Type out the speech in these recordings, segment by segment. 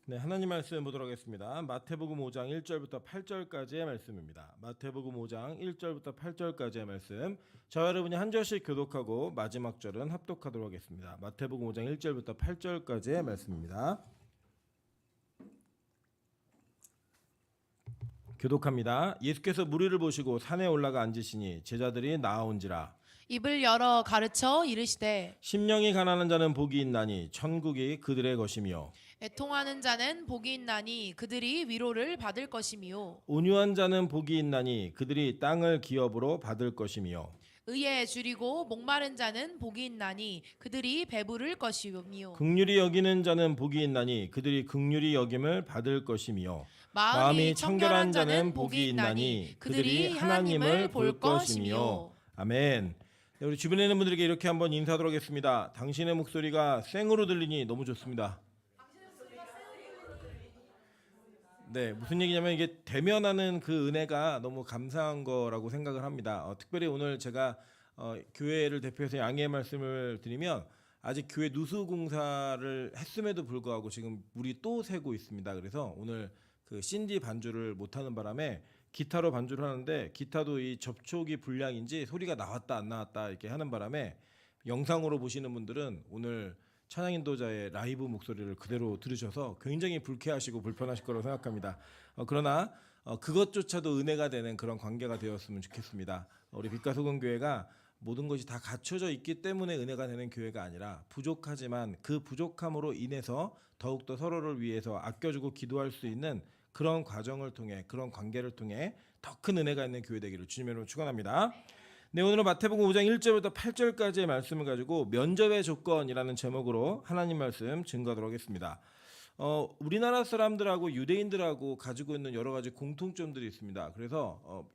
네, 하나님 말씀 보도록 하겠습니다. 마태복음 5장 1절부터 8절까지의 말씀입니다. 마태복음 5장 1절부터 8절까지의 말씀. 저와 여러분이 한 절씩 교독하고 마지막 절은 합독하도록 하겠습니다. 마태복음 5장 1절부터 8절까지의 말씀입니다. 교독합니다. 예수께서 무리를 보시고 산에 올라가 앉으시니 제자들이 나아온지라. 입을 열어 가르쳐 이르시되 심령이 가난한 자는 복이 있나니 천국이 그들의 것이며 애통하는 자는 복이 있나니 그들이 위로를 받을 것이며 온유한 자는 복이 있나니 그들이 땅을 기업으로 받을 것이며 의에 줄이고 목마른 자는 복이 있나니 그들이 배부를 것이며 긍휼히 여기는 자는 복이 있나니 그들이 긍휼히 여김을 받을 것이며 마음이 청결한 자는 복이 있나니 그들이 하나님을 볼 것이며. 아멘. 네, 우리 주변에 있는 분들에게 이렇게 한번 인사하도록 하겠습니다. 당신의 목소리가 생으로 들리니 너무 좋습니다. 네, 무슨 얘기냐면 이게 대면하는 그 은혜가 너무 감사한 거라고 생각을 합니다. 특별히 오늘 제가 교회를 대표해서 양해의 말씀을 드리면 아직 교회 누수 공사를 했음에도 불구하고 지금 물이 또 새고 있습니다. 그래서 오늘 그 신디 반주를 못하는 바람에 기타로 반주를 하는데 기타도 이 접촉이 불량인지 소리가 나왔다 안 나왔다 이렇게 하는 바람에 영상으로 보시는 분들은 오늘 찬양 인도자의 라이브 목소리를 그대로 들으셔서 굉장히 불쾌하시고 불편하실 거라고 생각합니다. 그러나 그것조차도 은혜가 되는 그런 관계가 되었으면 좋겠습니다. 우리 빛과 소금 교회가 모든 것이 다 갖춰져 있기 때문에 은혜가 되는 교회가 아니라 부족하지만 그 부족함으로 인해서 더욱더 서로를 위해서 아껴주고 기도할 수 있는 그런 과정을 통해 그런 관계를 통해 더 큰 은혜가 있는 교회 되기를 주님의 이름으로 축원합니다. 네, 오늘은 마태복음 5장 1절부터 8절까지의 말씀을 가지고 면접의 조건이라는 제목으로 하나님 말씀 증거하도록 하겠습니다. 우리나라 사람들하고 유대인들하고 가지고 있는 여러 가지 공통점들이 있습니다. 그래서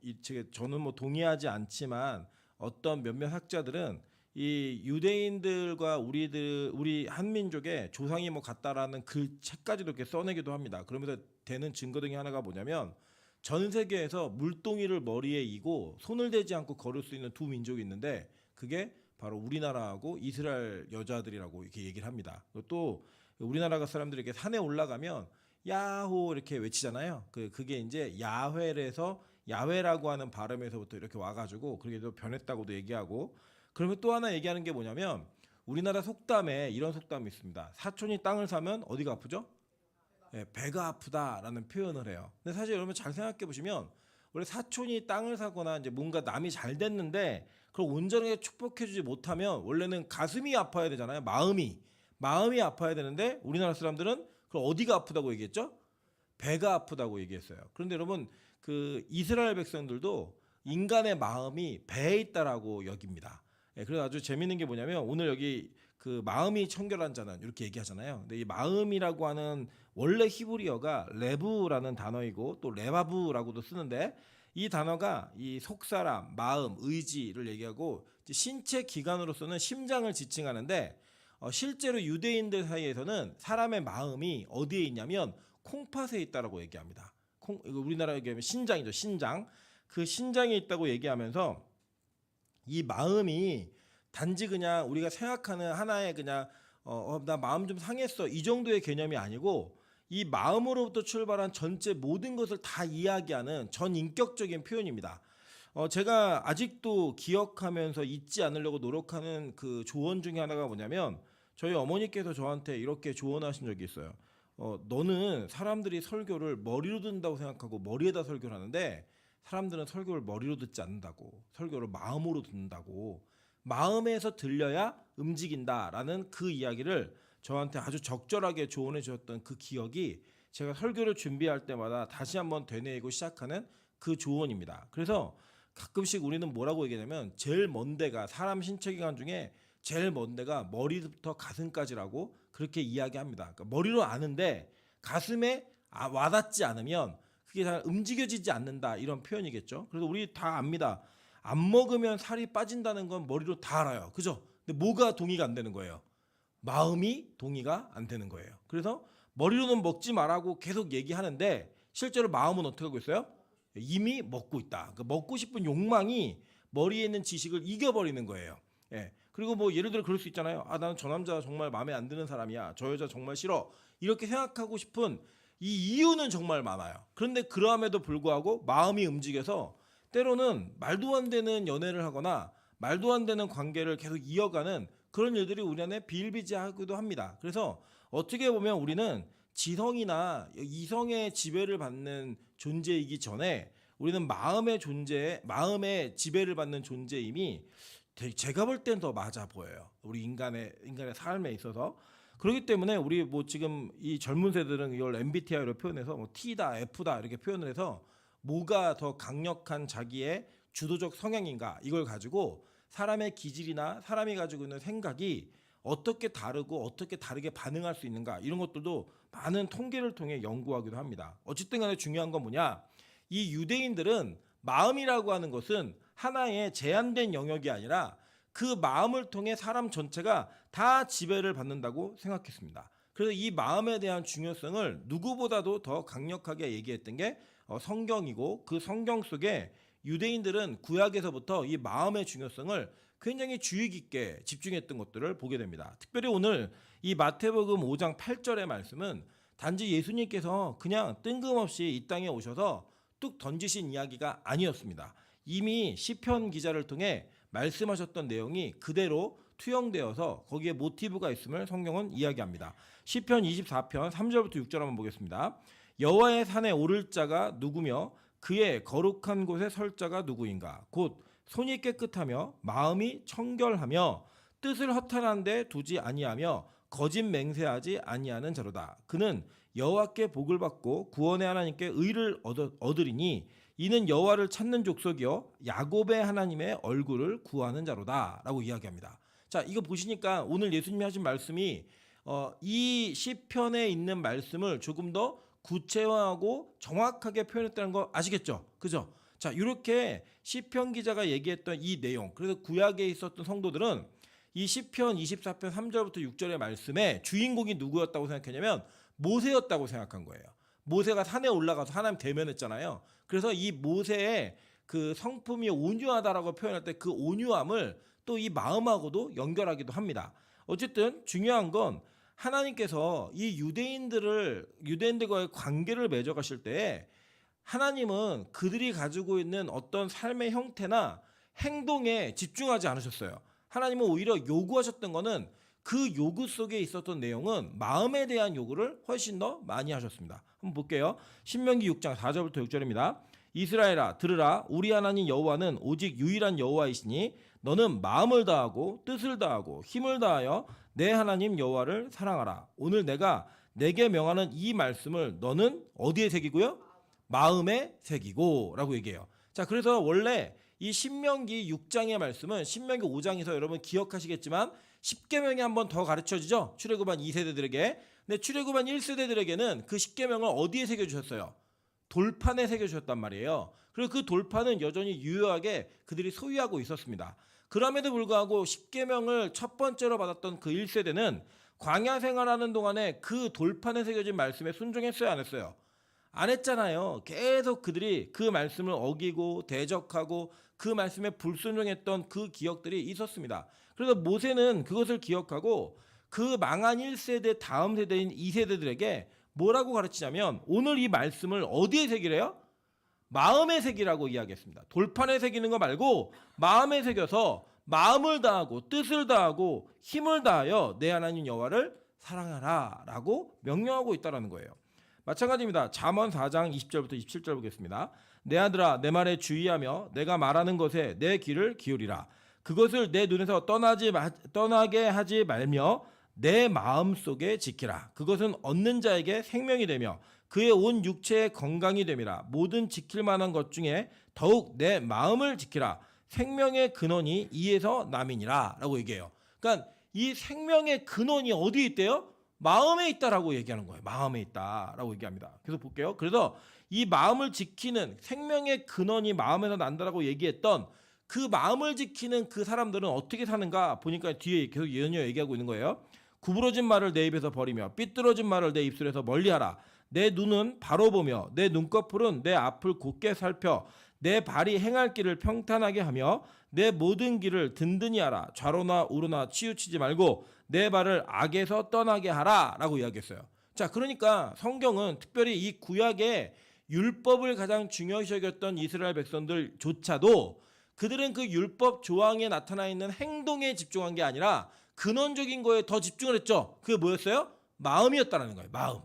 저는 뭐 동의하지 않지만 어떤 몇몇 학자들은 이 유대인들과 우리 한민족의 조상이 뭐 같다라는 그 책까지도 이렇게 써내기도 합니다. 그러면서 되는 증거 중에 하나가 뭐냐면 전 세계에서 물동이를 머리에 이고 손을 대지 않고 걸을 수 있는 두 민족이 있는데 그게 바로 우리나라하고 이스라엘 여자들이라고 이렇게 얘기를 합니다. 또 우리나라 사람들이 이렇게 산에 올라가면 야호 이렇게 외치잖아요. 그게 이제 야훼에서 야훼라고 하는 발음에서부터 이렇게 와가지고 그게 또 변했다고도 얘기하고 그러면 또 하나 얘기하는 게 뭐냐면 우리나라 속담에 이런 속담이 있습니다. 사촌이 땅을 사면 어디가 아프죠? 네, 배가 아프다라는 표현을 해요. 근데 사실 여러분 잘 생각해 보시면 원래 사촌이 땅을 사거나 이제 뭔가 남이 잘 됐는데 그걸 온전하게 축복해주지 못하면 원래는 가슴이 아파야 되잖아요. 마음이 아파야 되는데 우리나라 사람들은 그걸 어디가 아프다고 얘기했죠? 배가 아프다고 얘기했어요. 그런데 여러분 그 이스라엘 백성들도 인간의 마음이 배에 있다라고 여깁니다. 그래서 아주 재밌는 게 뭐냐면 오늘 여기 그 마음이 청결한 자는 이렇게 얘기하잖아요. 근데 이 마음이라고 하는 원래 히브리어가 레브라는 단어이고 또 레바브라고도 쓰는데 이 단어가 이 속사람, 마음, 의지를 얘기하고 신체 기관으로서는 심장을 지칭하는데 실제로 유대인들 사이에서는 사람의 마음이 어디에 있냐면 콩팥에 있다라고 얘기합니다. 우리나라 얘기하면 신장이죠. 신장. 그 신장에 있다고 얘기하면서 이 마음이 단지 그냥 우리가 생각하는 하나의 그냥 나 마음 좀 상했어 이 정도의 개념이 아니고 이 마음으로부터 출발한 전체 모든 것을 다 이야기하는 전인격적인 표현입니다. 제가 아직도 기억하면서 잊지 않으려고 노력하는 그 조언 중에 하나가 뭐냐면 저희 어머니께서 저한테 이렇게 조언하신 적이 있어요. 너는 사람들이 설교를 머리로 듣는다고 생각하고 머리에다 설교를 하는데 사람들은 설교를 머리로 듣지 않는다고 설교를 마음으로 듣는다고 마음에서 들려야 움직인다라는 그 이야기를 저한테 아주 적절하게 조언해 주셨던 그 기억이 제가 설교를 준비할 때마다 다시 한번 되뇌이고 시작하는 그 조언입니다. 그래서 가끔씩 우리는 뭐라고 얘기하냐면 제일 먼 데가 사람 신체기관 중에 제일 먼 데가 머리부터 가슴까지라고 그렇게 이야기합니다. 그러니까 머리로 아는데 가슴에 와닿지 않으면 그게 잘 움직여지지 않는다 이런 표현이겠죠. 그래서 우리 다 압니다. 안 먹으면 살이 빠진다는 건 머리로 다 알아요. 그죠? 근데 뭐가 동의가 안 되는 거예요? 마음이 동의가 안 되는 거예요. 그래서 머리로는 먹지 말라고 계속 얘기하는데 실제로 마음은 어떻게 하고 있어요? 이미 먹고 있다. 그러니까 먹고 싶은 욕망이 머리에 있는 지식을 이겨버리는 거예요. 예. 그리고 뭐 예를 들어 그럴 수 있잖아요. 아, 나는 저 남자 정말 마음에 안 드는 사람이야. 저 여자 정말 싫어. 이렇게 생각하고 싶은 이 이유는 정말 많아요. 그런데 그러함에도 불구하고 마음이 움직여서 때로는 말도 안 되는 연애를 하거나 말도 안 되는 관계를 계속 이어가는 그런 일들이 우리 안에 비일비재하기도 합니다. 그래서 어떻게 보면 우리는 지성이나 이성의 지배를 받는 존재이기 전에 우리는 마음의 지배를 받는 존재임이 제가 볼 땐 더 맞아 보여요. 우리 인간의 삶에 있어서. 그렇기 때문에 우리 뭐 지금 이 젊은 세대들은 이걸 MBTI로 표현해서 뭐 T다, F다 이렇게 표현을 해서 뭐가 더 강력한 자기의 주도적 성향인가 이걸 가지고 사람의 기질이나 사람이 가지고 있는 생각이 어떻게 다르고 어떻게 다르게 반응할 수 있는가 이런 것들도 많은 통계를 통해 연구하기도 합니다. 어쨌든 간에 중요한 건 뭐냐? 이 유대인들은 마음이라고 하는 것은 하나의 제한된 영역이 아니라 그 마음을 통해 사람 전체가 다 지배를 받는다고 생각했습니다. 그래서 이 마음에 대한 중요성을 누구보다도 더 강력하게 얘기했던 게 성경이고 그 성경 속에 유대인들은 구약에서부터 이 마음의 중요성을 굉장히 주의 깊게 집중했던 것들을 보게 됩니다. 특별히 오늘 이 마태복음 5장 8절의 말씀은 단지 예수님께서 그냥 뜬금없이 이 땅에 오셔서 뚝 던지신 이야기가 아니었습니다. 이미 시편 기자를 통해 말씀하셨던 내용이 그대로 투영되어서 거기에 모티브가 있음을 성경은 이야기합니다. 시편 24편 3절부터 6절 한번 보겠습니다. 여호와의 산에 오를 자가 누구며 그의 거룩한 곳에 설 자가 누구인가? 곧 손이 깨끗하며 마음이 청결하며 뜻을 허탄한 데 두지 아니하며 거짓 맹세하지 아니하는 자로다. 그는 여호와께 복을 받고 구원의 하나님께 의를 얻으리니 이는 여호와를 찾는 족속이요 야곱의 하나님의 얼굴을 구하는 자로다 라고 이야기합니다. 자, 이거 보시니까 오늘 예수님이 하신 말씀이 이 시편에 있는 말씀을 조금 더 구체화하고 정확하게 표현했다는 거 아시겠죠? 그죠? 자, 이렇게 시편 기자가 얘기했던 이 내용, 그래서 구약에 있었던 성도들은 이 시편 24편 3절부터 6절의 말씀에 주인공이 누구였다고 생각했냐면 모세였다고 생각한 거예요. 모세가 산에 올라가서 하나님 대면했잖아요. 그래서 이 모세의 그 성품이 온유하다라고 표현할 때 그 온유함을 또 이 마음하고도 연결하기도 합니다. 어쨌든 중요한 건 하나님께서 이 유대인들과의 관계를 맺어가실 때 하나님은 그들이 가지고 있는 어떤 삶의 형태나 행동에 집중하지 않으셨어요. 하나님은 오히려 요구하셨던 거는 그 요구 속에 있었던 내용은 마음에 대한 요구를 훨씬 더 많이 하셨습니다. 한번 볼게요. 신명기 6장 4절부터 6절입니다. 이스라엘아 들으라 우리 하나님 여호와는 오직 유일한 여호와이시니 너는 마음을 다하고 뜻을 다하고 힘을 다하여 내 하나님 여호와를 사랑하라. 오늘 내가 내게 명하는 이 말씀을 너는 어디에 새기고요? 마음에 새기고 라고 얘기해요. 자, 그래서 원래 이 신명기 6장의 말씀은 신명기 5장에서 여러분 기억하시겠지만 10계명이 한 번 더 가르쳐지죠. 출애굽한 2세대들에게. 근데 출애굽한 1세대들에게는 그 10계명을 어디에 새겨주셨어요? 돌판에 새겨주셨단 말이에요. 그리고 그 돌판은 여전히 유효하게 그들이 소유하고 있었습니다. 그럼에도 불구하고 10계명을 첫 번째로 받았던 그 1세대는 광야 생활하는 동안에 그 돌판에 새겨진 말씀에 순종했어요, 안 했어요? 안 했잖아요. 계속 그들이 그 말씀을 어기고 대적하고 그 말씀에 불순종했던 그 기억들이 있었습니다. 그래서 모세는 그것을 기억하고 그 망한 1세대 다음 세대인 2세대들에게 뭐라고 가르치냐면 오늘 이 말씀을 어디에 새기래요? 마음에 새기라고 이야기했습니다. 돌판에 새기는 거 말고 마음에 새겨서 마음을 다하고 뜻을 다하고 힘을 다하여 내 하나님 여호와를 사랑하라 라고 명령하고 있다는 거예요. 마찬가지입니다. 잠언 4장 20절부터 27절 보겠습니다. 내 아들아 내 말에 주의하며 내가 말하는 것에 내 귀를 기울이라. 그것을 내 눈에서 떠나게 하지 말며 내 마음속에 지키라. 그것은 얻는 자에게 생명이 되며 그의 온 육체의 건강이 됨이라. 모든 지킬 만한 것 중에 더욱 내 마음을 지키라. 생명의 근원이 이에서 남이니라 라고 얘기해요. 그러니까 이 생명의 근원이 어디에 있대요? 마음에 있다라고 얘기하는 거예요. 마음에 있다라고 얘기합니다. 계속 볼게요. 그래서 이 마음을 지키는 생명의 근원이 마음에서 난다라고 얘기했던 그 마음을 지키는 그 사람들은 어떻게 사는가 보니까 뒤에 계속 연이어 얘기하고 있는 거예요. 구부러진 말을 내 입에서 버리며 삐뚤어진 말을 내 입술에서 멀리하라. 내 눈은 바로 보며 내 눈꺼풀은 내 앞을 곧게 살펴 내 발이 행할 길을 평탄하게 하며 내 모든 길을 든든히 하라. 좌로나 우로나 치우치지 말고 내 발을 악에서 떠나게 하라 라고 이야기했어요. 자, 그러니까 성경은 특별히 이 구약의 율법을 가장 중요시 여겼던 이스라엘 백성들조차도 그들은 그 율법 조항에 나타나 있는 행동에 집중한 게 아니라 근원적인 거에 더 집중을 했죠. 그게 뭐였어요? 마음이었다는 거예요. 마음.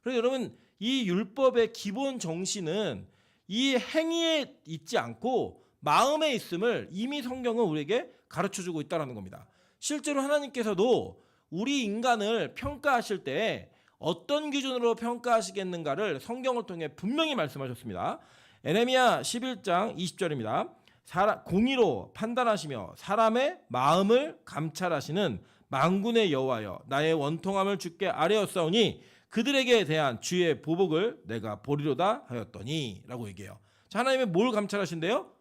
그래서 여러분, 이 율법의 기본 정신은 이 행위에 있지 않고 마음에 있음을 이미 성경은 우리에게 가르쳐주고 있다는 겁니다. 실제로 하나님께서도 우리 인간을 평가하실 때 어떤 기준으로 평가하시겠는가를 성경을 통해 분명히 말씀하셨습니다. 에레미야 11장 20절입니다. 공의로 판단하시며 사람의 마음을 감찰하시는 만군의 여호와여, 나의 원통함을 주께 아뢰었사오니 그들에게 대한 주의 보복을 내가 보리로다 하였더니 라고 얘기해요. 자, 하나님의 뭘 감찰하신대요?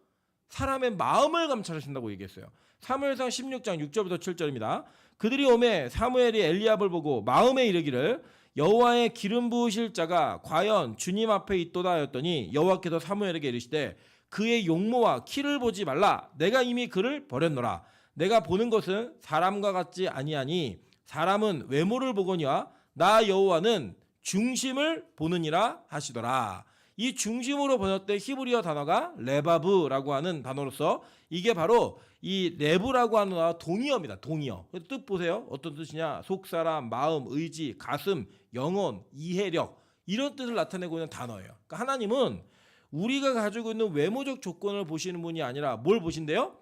사람의 마음을 감찰하신다고 얘기했어요. 사무엘상 16장 6절부터 7절입니다. 그들이 오매 사무엘이 엘리압을 보고 마음에 이르기를 여호와의 기름 부으실 자가 과연 주님 앞에 있도다 하였더니 여호와께서 사무엘에게 이르시되 그의 용모와 키를 보지 말라. 내가 이미 그를 버렸노라. 내가 보는 것은 사람과 같지 아니하니 사람은 외모를 보거니와 나 여호와는 중심을 보느니라 하시더라. 이 중심으로 번역된 히브리어 단어가 레바브라고 하는 단어로서 이게 바로 이 레브라고 하는 단어가 동의어입니다. 동의어. 뜻 보세요. 어떤 뜻이냐? 속사람, 마음, 의지, 가슴, 영혼, 이해력 이런 뜻을 나타내고 있는 단어예요. 그러니까 하나님은 우리가 가지고 있는 외모적 조건을 보시는 분이 아니라 뭘 보신대요?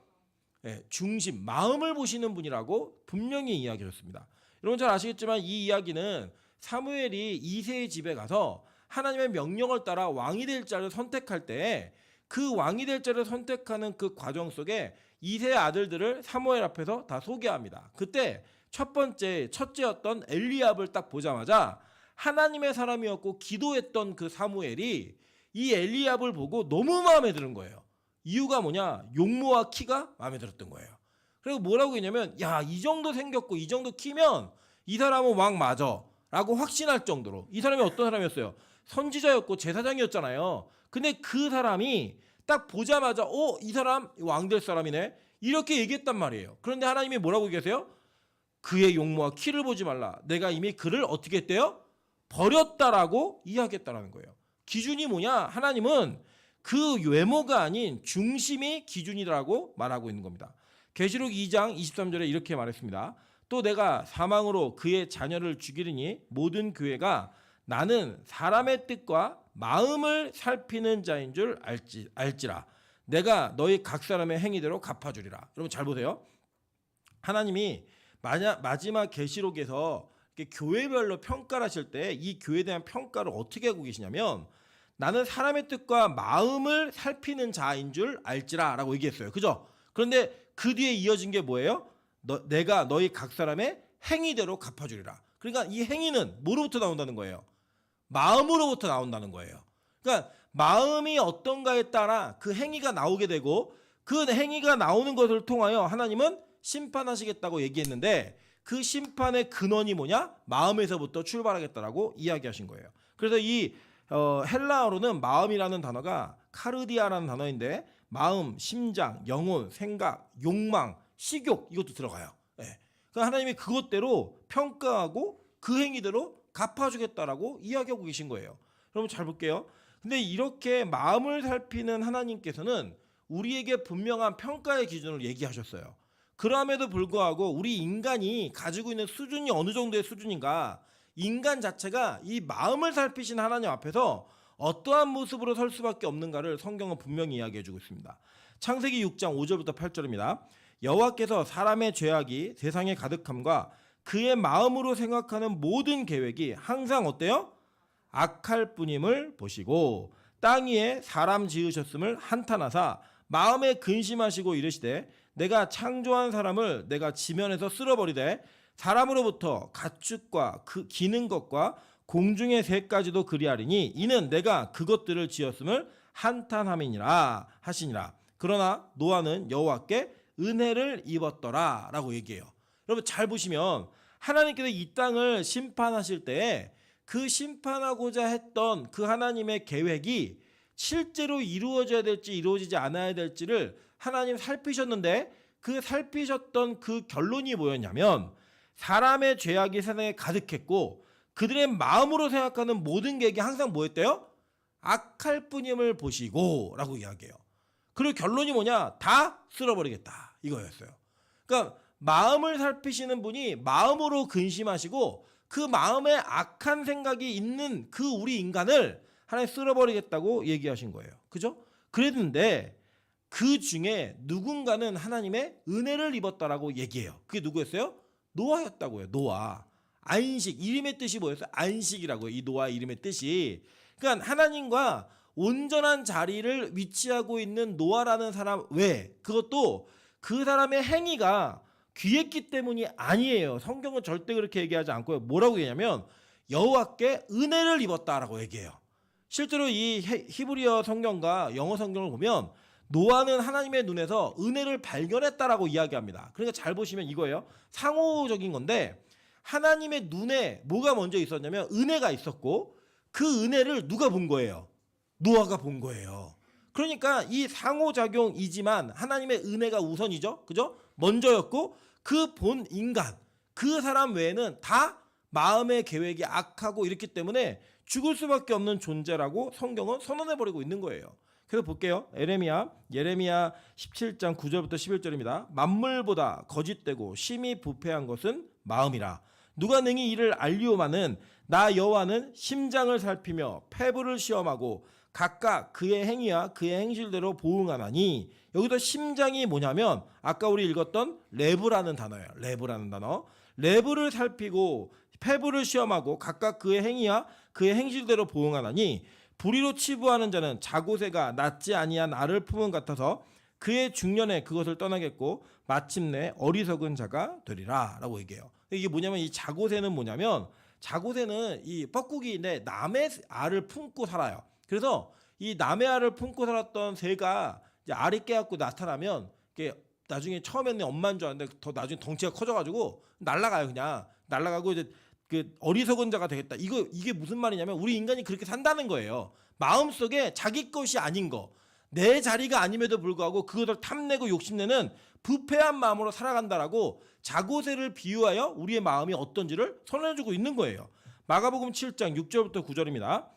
네, 중심, 마음을 보시는 분이라고 분명히 이야기하셨습니다. 여러분 잘 아시겠지만 이 이야기는 사무엘이 이새의 집에 가서 하나님의 명령을 따라 왕이 될 자를 선택할 때 그 왕이 될 자를 선택하는 그 과정 속에 이새의 아들들을 사무엘 앞에서 다 소개합니다. 그때 첫째였던 엘리압을 딱 보자마자 하나님의 사람이었고 기도했던 그 사무엘이 이 엘리압을 보고 너무 마음에 드는 거예요. 이유가 뭐냐? 용모와 키가 마음에 들었던 거예요. 그리고 뭐라고 했냐면 야, 이 정도 생겼고 이 정도 키면 이 사람은 왕 맞아 라고 확신할 정도로. 이 사람이 어떤 사람이었어요? 선지자였고 제사장이었잖아요. 근데 그 사람이 딱 보자마자 이 사람 왕 될 사람이네 이렇게 얘기했단 말이에요. 그런데 하나님이 뭐라고 얘기하세요? 그의 용모와 키를 보지 말라. 내가 이미 그를 어떻게 했대요? 버렸다라고 이야기했다라는 거예요. 기준이 뭐냐? 하나님은 그 외모가 아닌 중심이 기준이라고 말하고 있는 겁니다. 계시록 2장 23절에 이렇게 말했습니다. 또 내가 사망으로 그의 자녀를 죽이리니 모든 교회가 나는 사람의 뜻과 마음을 살피는 자인 줄 알지라. 내가 너희 각 사람의 행위대로 갚아주리라. 여러분 잘 보세요. 하나님이 마지막 계시록에서 교회별로 평가를 하실 때 이 교회에 대한 평가를 어떻게 하고 계시냐면 나는 사람의 뜻과 마음을 살피는 자인 줄 알지라 라고 얘기했어요. 그죠? 그런데 그 뒤에 이어진 게 뭐예요? 내가 너희 각 사람의 행위대로 갚아주리라. 그러니까 이 행위는 뭐로부터 나온다는 거예요? 마음으로부터 나온다는 거예요. 그러니까 마음이 어떤가에 따라 그 행위가 나오게 되고 그 행위가 나오는 것을 통하여 하나님은 심판하시겠다고 얘기했는데 그 심판의 근원이 뭐냐? 마음에서부터 출발하겠다라고 이야기하신 거예요. 그래서 이 헬라어로는 마음이라는 단어가 카르디아라는 단어인데 마음, 심장, 영혼, 생각, 욕망, 식욕 이것도 들어가요. 네. 그러니까 하나님이 그것대로 평가하고 그 행위대로 갚아주겠다라고 이야기하고 계신 거예요. 여러분 잘 볼게요. 근데 이렇게 마음을 살피는 하나님께서는 우리에게 분명한 평가의 기준을 얘기하셨어요. 그럼에도 불구하고 우리 인간이 가지고 있는 수준이 어느 정도의 수준인가, 인간 자체가 이 마음을 살피신 하나님 앞에서 어떠한 모습으로 설 수밖에 없는가를 성경은 분명히 이야기해주고 있습니다. 창세기 6장 5절부터 8절입니다. 여호와께서 사람의 죄악이 세상에 가득함과 그의 마음으로 생각하는 모든 계획이 항상 어때요? 악할 뿐임을 보시고 땅 위에 사람 지으셨음을 한탄하사 마음에 근심하시고 이르시되 내가 창조한 사람을 내가 지면에서 쓸어버리되 사람으로부터 가축과 그 기는 것과 공중의 새까지도 그리하리니 이는 내가 그것들을 지었음을 한탄함이니라 하시니라. 그러나 노아는 여호와께 은혜를 입었더라 라고 얘기해요. 여러분 잘 보시면 하나님께서 이 땅을 심판하실 때 그 심판하고자 했던 그 하나님의 계획이 실제로 이루어져야 될지 이루어지지 않아야 될지를 하나님 살피셨는데 그 살피셨던 그 결론이 뭐였냐면 사람의 죄악이 세상에 가득했고 그들의 마음으로 생각하는 모든 계획이 항상 뭐였대요? 악할 뿐임을 보시고 라고 이야기해요. 그리고 결론이 뭐냐? 다 쓸어버리겠다 이거였어요. 그러니까 마음을 살피시는 분이 마음으로 근심하시고 그 마음에 악한 생각이 있는 그 우리 인간을 하나님 쓸어버리겠다고 얘기하신 거예요. 그죠? 그랬는데 그 중에 누군가는 하나님의 은혜를 입었다라고 얘기해요. 그게 누구였어요? 노아였다고요. 노아. 안식. 이름의 뜻이 뭐였어요? 안식이라고요. 이 노아 이름의 뜻이. 그러니까 하나님과 온전한 자리를 위치하고 있는 노아라는 사람 외에 그것도 그 사람의 행위가 귀했기 때문이 아니에요. 성경은 절대 그렇게 얘기하지 않고요. 뭐라고 얘기하냐면 여호와께 은혜를 입었다라고 얘기해요. 실제로 이 히브리어 성경과 영어 성경을 보면 노아는 하나님의 눈에서 은혜를 발견했다라고 이야기합니다. 그러니까 잘 보시면 이거예요. 상호적인 건데 하나님의 눈에 뭐가 먼저 있었냐면 은혜가 있었고 그 은혜를 누가 본 거예요? 노아가 본 거예요. 그러니까 이 상호작용이지만 하나님의 은혜가 우선이죠. 그죠? 먼저였고 그 본 인간, 그 사람 외에는 다 마음의 계획이 악하고 이렇기 때문에 죽을 수밖에 없는 존재라고 성경은 선언해버리고 있는 거예요. 그래서 볼게요. 예레미야 17장 9절부터 11절입니다. 만물보다 거짓되고 심히 부패한 것은 마음이라. 누가 능히 이를 알리오마는 나 여호와는 심장을 살피며 폐부를 시험하고 각각 그의 행위와 그의 행실대로 보응하나니. 여기서 심장이 뭐냐면 아까 우리 읽었던 레브라는 단어예요. 레브라는 단어. 레브를 살피고 폐부를 시험하고 각각 그의 행위와 그의 행실대로 보응하나니 불의로 치부하는 자는 자고새가 낫지 아니한 알을 품은 같아서 그의 중년에 그것을 떠나겠고 마침내 어리석은 자가 되리라 라고 얘기해요. 이게 뭐냐면 이 자고새는 뭐냐면 자고새는 이 뻐꾸기인데 남의 알을 품고 살아요. 그래서 이 남의 알을 품고 살았던 새가 이제 알이 깨갖고 나타나면 이게 나중에 처음에는 엄마인 줄 알았는데 더 나중에 덩치가 커져가지고 날아가요. 그냥 날아가고 이제 그 어리석은 자가 되겠다. 이게 무슨 말이냐면 우리 인간이 그렇게 산다는 거예요. 마음속에 자기 것이 아닌 거, 내 자리가 아님에도 불구하고 그것을 탐내고 욕심내는 부패한 마음으로 살아간다라고 자고새를 비유하여 우리의 마음이 어떤지를 선언해주고 있는 거예요. 마가복음 7장 6절부터 9절입니다.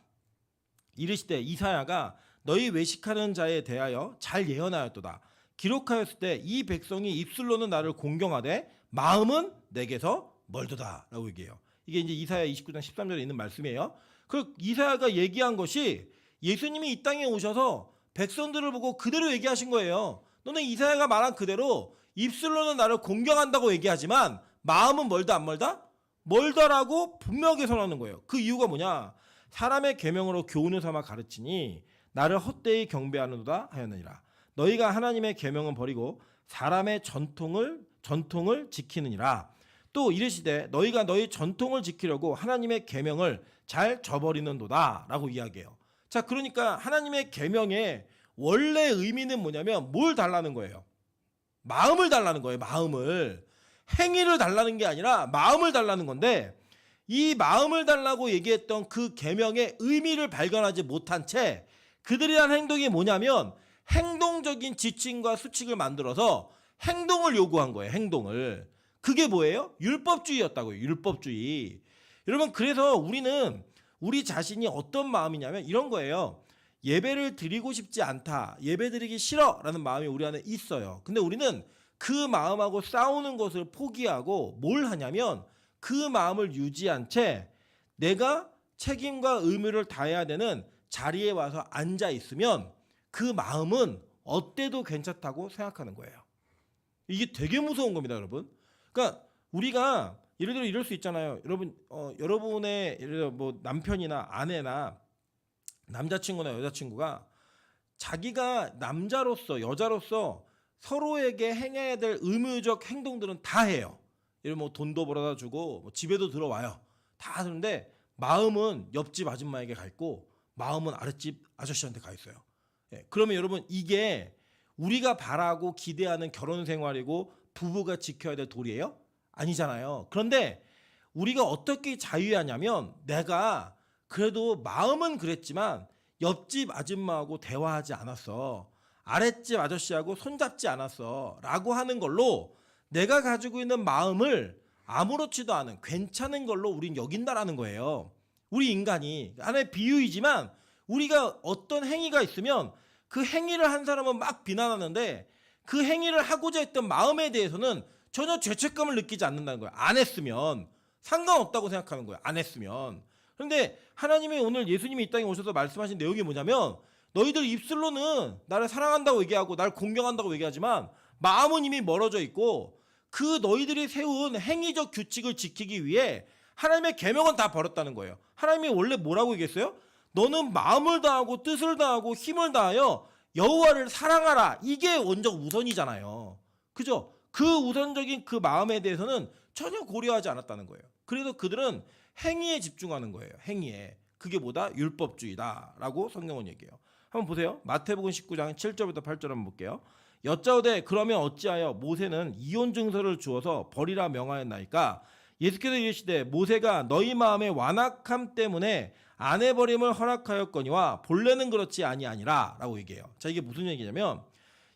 이르시되 이사야가 너희 외식하는 자에 대하여 잘 예언하였도다. 기록하였을 때 이 백성이 입술로는 나를 공경하되 마음은 내게서 멀도다 라고 얘기해요. 이게 이제 이사야 29장 13절에 있는 말씀이에요. 그 이사야가 얘기한 것이 예수님이 이 땅에 오셔서 백성들을 보고 그대로 얘기하신 거예요. 너는 이사야가 말한 그대로 입술로는 나를 공경한다고 얘기하지만 마음은 멀다 안 멀다? 멀다라고 분명하게 선언하는 거예요. 그 이유가 뭐냐? 사람의 계명으로 교훈을 삼아 가르치니 나를 헛되이 경배하는도다 하였느니라. 너희가 하나님의 계명은 버리고 사람의 전통을 지키느니라. 또 이르시되 너희가 너희 전통을 지키려고 하나님의 계명을 잘 저버리는도다 라고 이야기해요. 자, 그러니까 하나님의 계명의 원래 의미는 뭐냐면 뭘 달라는 거예요? 마음을 달라는 거예요. 마음을. 행위를 달라는 게 아니라 마음을 달라는 건데 이 마음을 달라고 얘기했던 그 계명의 의미를 발견하지 못한 채 그들이 한 행동이 뭐냐면 행동적인 지침과 수칙을 만들어서 행동을 요구한 거예요. 행동을. 그게 뭐예요? 율법주의였다고요. 율법주의. 여러분, 그래서 우리는 우리 자신이 어떤 마음이냐면 이런 거예요. 예배를 드리고 싶지 않다. 예배 드리기 싫어라는 마음이 우리 안에 있어요. 근데 우리는 그 마음하고 싸우는 것을 포기하고 뭘 하냐면 그 마음을 유지한 채 내가 책임과 의무를 다해야 되는 자리에 와서 앉아 있으면 그 마음은 어때도 괜찮다고 생각하는 거예요. 이게 되게 무서운 겁니다, 여러분. 그러니까 우리가 예를 들어 이럴 수 있잖아요. 여러분의 예를 들어 뭐 남편이나 아내나 남자친구나 여자친구가 자기가 남자로서 여자로서 서로에게 행해야 될 의무적 행동들은 다 해요. 예를 뭐 돈도 벌어다 주고 뭐 집에도 들어와요. 다 하는데 마음은 옆집 아줌마에게 가 있고 마음은 아랫집 아저씨한테 가 있어요. 예, 그러면 여러분 이게 우리가 바라고 기대하는 결혼 생활이고 부부가 지켜야 될 도리예요? 아니잖아요. 그런데 우리가 어떻게 자유하냐면 내가 그래도 마음은 그랬지만 옆집 아줌마하고 대화하지 않았어. 아랫집 아저씨하고 손잡지 않았어. 라고 하는 걸로 내가 가지고 있는 마음을 아무렇지도 않은 괜찮은 걸로 우린 여긴다라는 거예요. 우리 인간이 하나의 비유이지만 우리가 어떤 행위가 있으면 그 행위를 한 사람은 막 비난하는데 그 행위를 하고자 했던 마음에 대해서는 전혀 죄책감을 느끼지 않는다는 거예요. 안 했으면 상관없다고 생각하는 거예요. 안 했으면. 그런데 하나님이 오늘 예수님이 이 땅에 오셔서 말씀하신 내용이 뭐냐면 너희들 입술로는 나를 사랑한다고 얘기하고 나를 공경한다고 얘기하지만 마음은 이미 멀어져 있고 그 너희들이 세운 행위적 규칙을 지키기 위해 하나님의 계명은 다 버렸다는 거예요. 하나님이 원래 뭐라고 얘기했어요? 너는 마음을 다하고 뜻을 다하고 힘을 다하여 여호와를 사랑하라. 이게 원적 우선이잖아요. 그죠? 그 우선적인 그 마음에 대해서는 전혀 고려하지 않았다는 거예요. 그래서 그들은 행위에 집중하는 거예요. 행위에. 그게 뭐다? 율법주의다라고 성경은 얘기해요. 한번 보세요. 마태복음 19장 7절부터 8절 한번 볼게요. 여짜오되 그러면 어찌하여 모세는 이혼 증서를 주어서 버리라 명하였나이까? 예수께서 이르시되 모세가 너희 마음의 완악함 때문에 아내 버림을 허락하였거니와 본래는 그렇지 아니하니라 라고 얘기해요. 자, 이게 무슨 얘기냐면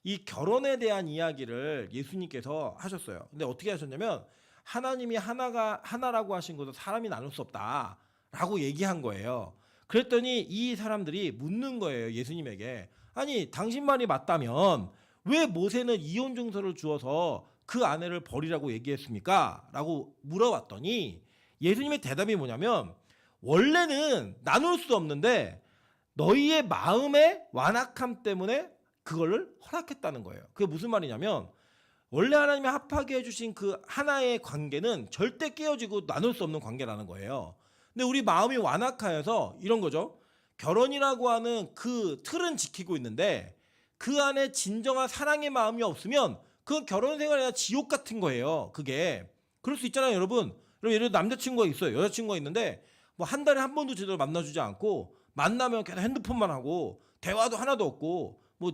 이 결혼에 대한 이야기를 예수님께서 하셨어요. 근데 어떻게 하셨냐면 하나님이 하나라고 하신 것은 사람이 나눌 수 없다라고 얘기한 거예요. 그랬더니 이 사람들이 묻는 거예요. 예수님에게. 아니 당신 말이 맞다면 왜 모세는 이혼 증서를 주어서 그 아내를 버리라고 얘기했습니까? 라고 물어봤더니 예수님의 대답이 뭐냐면 원래는 나눌 수 없는데 너희의 마음의 완악함 때문에 그거를 허락했다는 거예요. 그게 무슨 말이냐면 원래 하나님이 합하게 해주신 그 하나의 관계는 절대 깨어지고 나눌 수 없는 관계라는 거예요. 근데 우리 마음이 완악하여서 이런 거죠. 결혼이라고 하는 그 틀은 지키고 있는데 그 안에 진정한 사랑의 마음이 없으면 그건 결혼 생활이 아니라 지옥 같은 거예요. 그게. 그럴 수 있잖아요, 여러분. 예를 들어 남자친구가 있어요. 여자친구가 있는데 뭐 한 달에 한 번도 제대로 만나주지 않고 만나면 계속 핸드폰만 하고 대화도 하나도 없고 뭐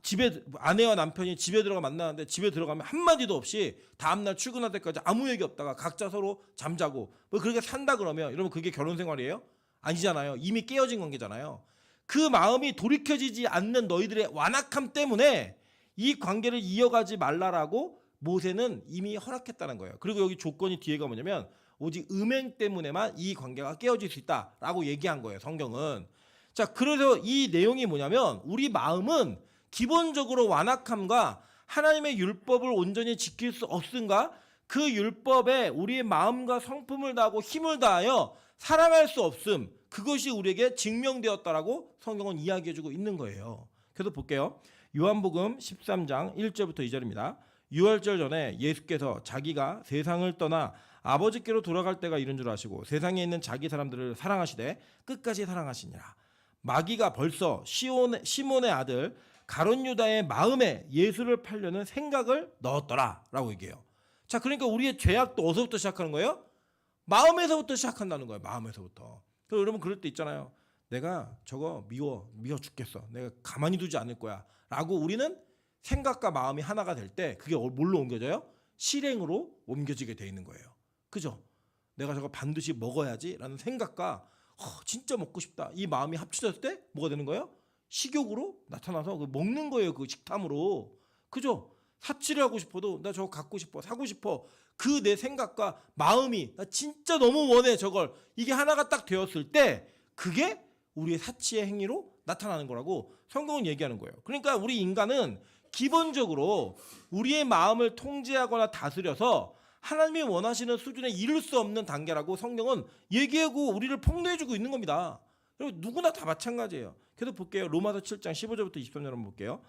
집에 아내와 남편이 집에 들어가 만나는데 집에 들어가면 한마디도 없이 다음날 출근할 때까지 아무 얘기 없다가 각자 서로 잠자고 뭐 그렇게 산다 그러면 여러분 그게 결혼 생활이에요? 아니잖아요. 이미 깨어진 관계잖아요. 그 마음이 돌이켜지지 않는 너희들의 완악함 때문에 이 관계를 이어가지 말라라고 모세는 이미 허락했다는 거예요. 그리고 여기 조건이 뒤에가 뭐냐면 오직 음행 때문에만 이 관계가 깨어질 수 있다라고 얘기한 거예요. 성경은. 자, 그래서 이 내용이 뭐냐면 우리 마음은 기본적으로 완악함과 하나님의 율법을 온전히 지킬 수 없음과 그 율법에 우리의 마음과 성품을 다하고 힘을 다하여 사랑할 수 없음, 그것이 우리에게 증명되었다라고 성경은 이야기해주고 있는 거예요. 그래서 볼게요. 요한복음 13장 1절부터 2절입니다. 유월절 전에 예수께서 자기가 세상을 떠나 아버지께로 돌아갈 때가 이른 줄 아시고 세상에 있는 자기 사람들을 사랑하시되 끝까지 사랑하시니라. 마귀가 벌써 시몬의 아들 가룟 유다의 마음에 예수를 팔려는 생각을 넣었더라라고 얘기해요. 자, 그러니까 우리의 죄악도 어디서부터 시작하는 거예요? 마음에서부터 시작한다는 거예요. 마음에서부터. 그래서 여러분 그럴 때 있잖아요. 내가 저거 미워 죽겠어. 내가 가만히 두지 않을 거야. 라고 우리는 생각과 마음이 하나가 될 때 그게 뭘로 옮겨져요? 실행으로 옮겨지게 돼 있는 거예요. 그죠? 내가 저거 반드시 먹어야지 라는 생각과 진짜 먹고 싶다. 이 마음이 합쳐졌을 때 뭐가 되는 거예요? 식욕으로 나타나서 먹는 거예요. 그 식탐으로. 그죠? 사치를 하고 싶어도 나 저거 갖고 싶어. 사고 싶어. 그 내 생각과 마음이 나 진짜 너무 원해 저걸. 이게 하나가 딱 되었을 때 그게 우리의 사치의 행위로 나타나는 거라고 성경은 얘기하는 거예요. 그러니까 우리 인간은 기본적으로 우리의 마음을 통제하거나 다스려서 하나님이 원하시는 수준에 이를 수 없는 단계라고 성경은 얘기하고 우리를 폭로해주고 있는 겁니다. 그리고 누구나 다 마찬가지예요. 계속 볼게요. 로마서 7장 15절부터 23절 한번 볼게요.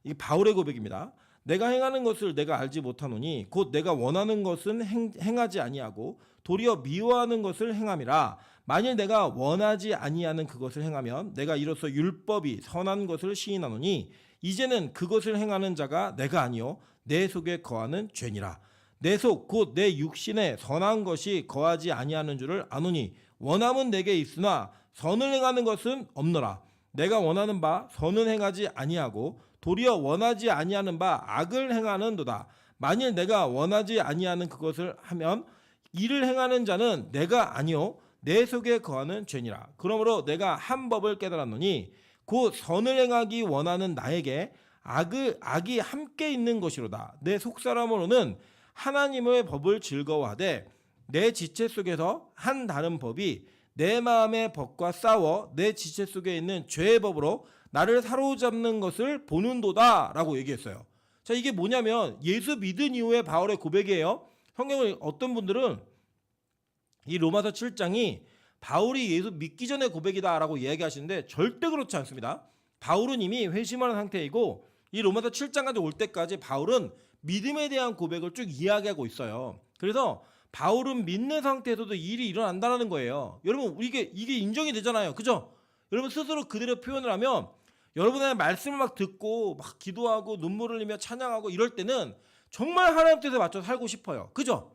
이게 바울의 고백입니다. 내가 행하는 것을 내가 알지 못하노니 곧 내가 원하는 것은 행하지 아니하고 도리어 미워하는 것을 행함이라. 만일 내가 원하지 아니하는 그것을 행하면 내가 이로써 율법이 선한 것을 시인하노니 이제는 그것을 행하는 자가 내가 아니요 내 속에 거하는 죄니라. 내 속 곧 내 육신에 선한 것이 거하지 아니하는 줄을 아노니 원함은 내게 있으나 선을 행하는 것은 없노라. 내가 원하는 바 선은 행하지 아니하고 도리어 원하지 아니하는 바 악을 행하는도다. 만일 내가 원하지 아니하는 그것을 하면 이를 행하는 자는 내가 아니요 내 속에 거하는 죄니라. 그러므로 내가 한 법을 깨달았노니 곧 선을 행하기 원하는 나에게 악이 함께 있는 것이로다. 내 속사람으로는 하나님의 법을 즐거워하되 내 지체 속에서 한 다른 법이 내 마음의 법과 싸워 내 지체 속에 있는 죄의 법으로 나를 사로잡는 것을 보는도다 라고 얘기했어요. 자, 이게 뭐냐면 예수 믿은 이후에 바울의 고백이에요. 성경을 어떤 분들은 이 로마서 7장이 바울이 예수 믿기 전의 고백이다 라고 이야기하시는데 절대 그렇지 않습니다. 바울은 이미 회심하는 상태이고 이 로마서 7장까지 올 때까지 바울은 믿음에 대한 고백을 쭉 이야기하고 있어요. 그래서 바울은 믿는 상태에서도 일이 일어난다는 거예요. 여러분 이게 인정이 되잖아요. 그죠? 여러분 스스로 그대로 표현을 하면 여러분의 말씀을 막 듣고 막 기도하고 눈물을 흘리며 찬양하고 이럴 때는 정말 하나님 뜻에 맞춰 살고 싶어요. 그죠?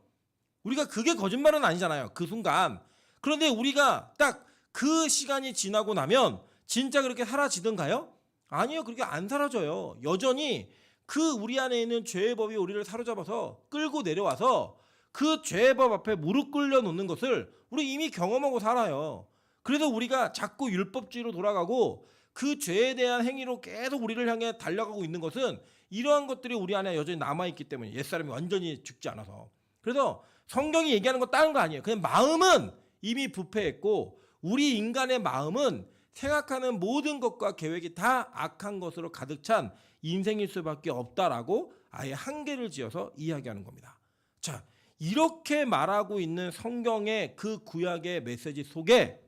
우리가 그게 거짓말은 아니잖아요. 그 순간. 그런데 우리가 딱 그 시간이 지나고 나면 진짜 그렇게 사라지던가요? 아니요. 그렇게 안 사라져요. 여전히 그 우리 안에 있는 죄의 법이 우리를 사로잡아서 끌고 내려와서 그 죄의 법 앞에 무릎 꿇려 놓는 것을 우리 이미 경험하고 살아요. 그래서 우리가 자꾸 율법주의로 돌아가고 그 죄에 대한 행위로 계속 우리를 향해 달려가고 있는 것은 이러한 것들이 우리 안에 여전히 남아있기 때문에 옛사람이 완전히 죽지 않아서. 그래서 성경이 얘기하는 거 다른 거 아니에요. 그냥 마음은 이미 부패했고 우리 인간의 마음은 생각하는 모든 것과 계획이 다 악한 것으로 가득 찬 인생일 수밖에 없다라고 아예 한계를 지어서 이야기하는 겁니다. 자, 이렇게 말하고 있는 성경의 그 구약의 메시지 속에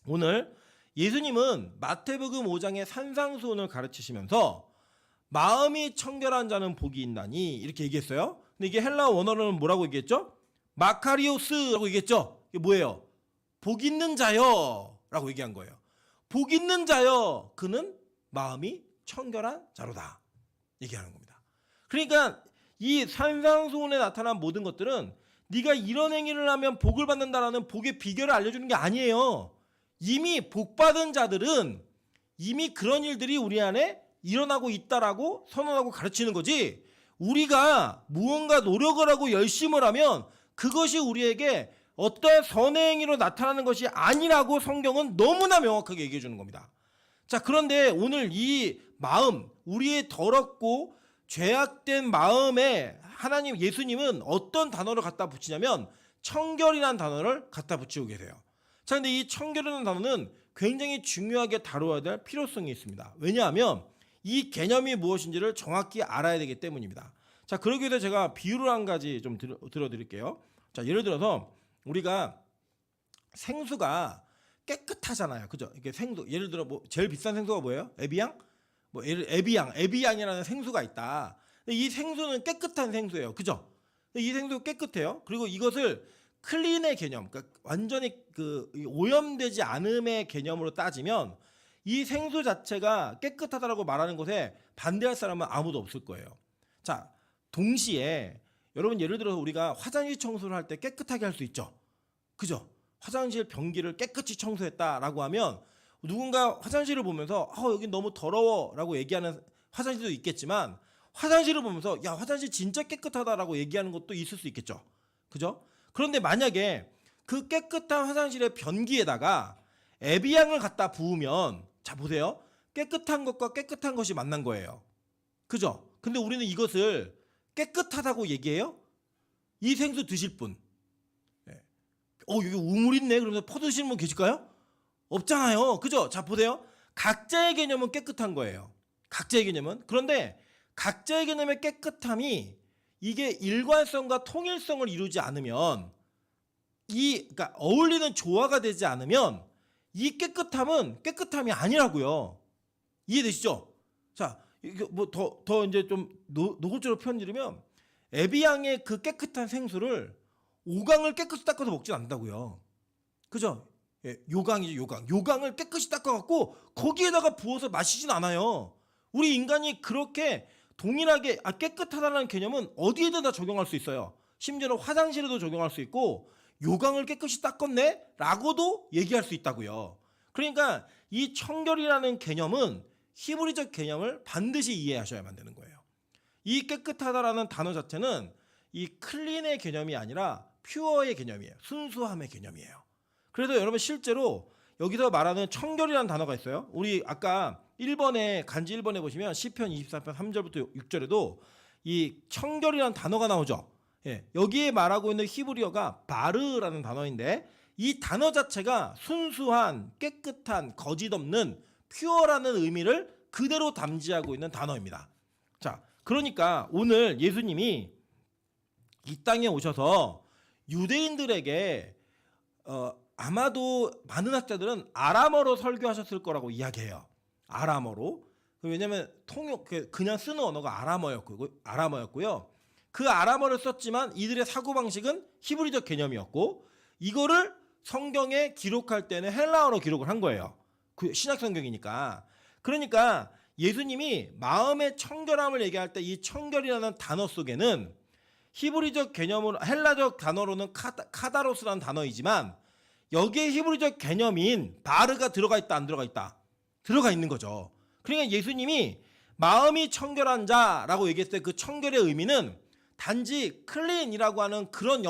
오늘 예수님은 마태복음 5장의 산상수훈을 가르치시면서 마음이 청결한 자는 복이 있나니 이렇게 얘기했어요. 근데 이게 헬라어 원어로는 뭐라고 얘기했죠? 마카리오스라고 얘기했죠. 이게 뭐예요? 복 있는 자여 라고 얘기한 거예요. 복 있는 자여 그는 마음이 청결한 자로다 얘기하는 겁니다. 그러니까 이 산상수훈에 나타난 모든 것들은 네가 이런 행위를 하면 복을 받는다라는 복의 비결을 알려주는 게 아니에요. 이미 복받은 자들은 이미 그런 일들이 우리 안에 일어나고 있다라고 선언하고 가르치는 거지, 우리가 무언가 노력을 하고 열심을 하면 그것이 우리에게 어떤 선의 행위로 나타나는 것이 아니라고 성경은 너무나 명확하게 얘기해 주는 겁니다. 자, 그런데 오늘 이 마음, 우리의 더럽고 죄악된 마음에 하나님 예수님은 어떤 단어를 갖다 붙이냐면 청결이라는 단어를 갖다 붙이고 계세요. 자, 근데 이 청결이라는 단어는 굉장히 중요하게 다루어야 될 필요성이 있습니다. 왜냐하면 이 개념이 무엇인지를 정확히 알아야 되기 때문입니다. 자, 그러기 위해서 제가 비유를 한 가지 좀 들어드릴게요. 자, 예를 들어서 우리가 생수가 깨끗하잖아요. 그죠? 이게 생수, 예를 들어 뭐 제일 비싼 생수가 뭐예요? 에비앙? 뭐 에비앙이라는 생수가 있다. 이 생수는 깨끗한 생수예요. 그죠? 이 생수가 깨끗해요. 그리고 이것을 클린의 개념, 그러니까 완전히 그 오염되지 않음의 개념으로 따지면 이 생수 자체가 깨끗하다라고 말하는 것에 반대할 사람은 아무도 없을 거예요. 자, 동시에 여러분 예를 들어서 우리가 화장실 청소를 할 때 깨끗하게 할 수 있죠. 그죠? 화장실 변기를 깨끗이 청소했다라고 하면 누군가 화장실을 보면서 여기 너무 더러워라고 얘기하는 화장실도 있겠지만 화장실을 보면서 야, 화장실 진짜 깨끗하다라고 얘기하는 것도 있을 수 있겠죠. 그죠? 그런데 만약에 그 깨끗한 화장실의 변기에다가 에비앙을 갖다 부으면, 자 보세요. 깨끗한 것과 깨끗한 것이 만난 거예요. 그죠? 근데 우리는 이것을 깨끗하다고 얘기해요? 이 생수 드실 분. 여기 우물 있네. 그러면서 퍼드시는 분 계실까요? 없잖아요. 그죠? 자, 보세요. 각자의 개념은 깨끗한 거예요. 각자의 개념은. 그런데 각자의 개념의 깨끗함이 이게 일관성과 통일성을 이루지 않으면, 그러니까 어울리는 조화가 되지 않으면 이 깨끗함은 깨끗함이 아니라고요. 이해되시죠? 자, 이게 뭐 더 이제 좀 노골적으로 표현드리면 에비앙의 그 깨끗한 생수를 오강을 깨끗이 닦아서 먹진 않는다고요. 그죠? 예, 요강이죠, 요강. 요강을 깨끗이 닦아갖고 거기에다가 부어서 마시진 않아요. 우리 인간이 그렇게 동일하게 깨끗하다는 개념은 어디에든 다 적용할 수 있어요. 심지어는 화장실에도 적용할 수 있고 요강을 깨끗이 닦았네? 라고도 얘기할 수 있다고요. 그러니까 이 청결이라는 개념은 히브리적 개념을 반드시 이해하셔야만 되는 거예요. 이 깨끗하다라는 단어 자체는 이 클린의 개념이 아니라 퓨어의 개념이에요. 순수함의 개념이에요. 그래서 여러분 실제로 여기서 말하는 청결이라는 단어가 있어요. 우리 아까 1번에 간지 1번에 보시면 시편 24편 3절부터 6절에도 이 청결이라는 단어가 나오죠. 예, 여기에 말하고 있는 히브리어가 바르라는 단어인데 이 단어 자체가 순수한, 깨끗한, 거짓 없는 퓨어라는 의미를 그대로 담지하고 있는 단어입니다. 자, 그러니까 오늘 예수님이 이 땅에 오셔서 유대인들에게 아마도 많은 학자들은 아람어로 설교하셨을 거라고 이야기해요. 아람어로. 왜냐하면 통역 그냥 쓰는 언어가 아람어였고요. 그 아람어를 썼지만 이들의 사고 방식은 히브리적 개념이었고 이거를 성경에 기록할 때는 헬라어로 기록을 한 거예요. 그 신약 성경이니까. 그러니까 예수님이 마음의 청결함을 얘기할 때 이 청결이라는 단어 속에는 히브리적 개념으로 헬라적 단어로는 카다로스라는 단어이지만 여기에 히브리적 개념인 바르가 들어가 있다 안 들어가 있다? 들어가 있는 거죠. 그러니까 예수님이 마음이 청결한 자라고 얘기했을 때 그 청결의 의미는 단지 클린이라고 하는 그런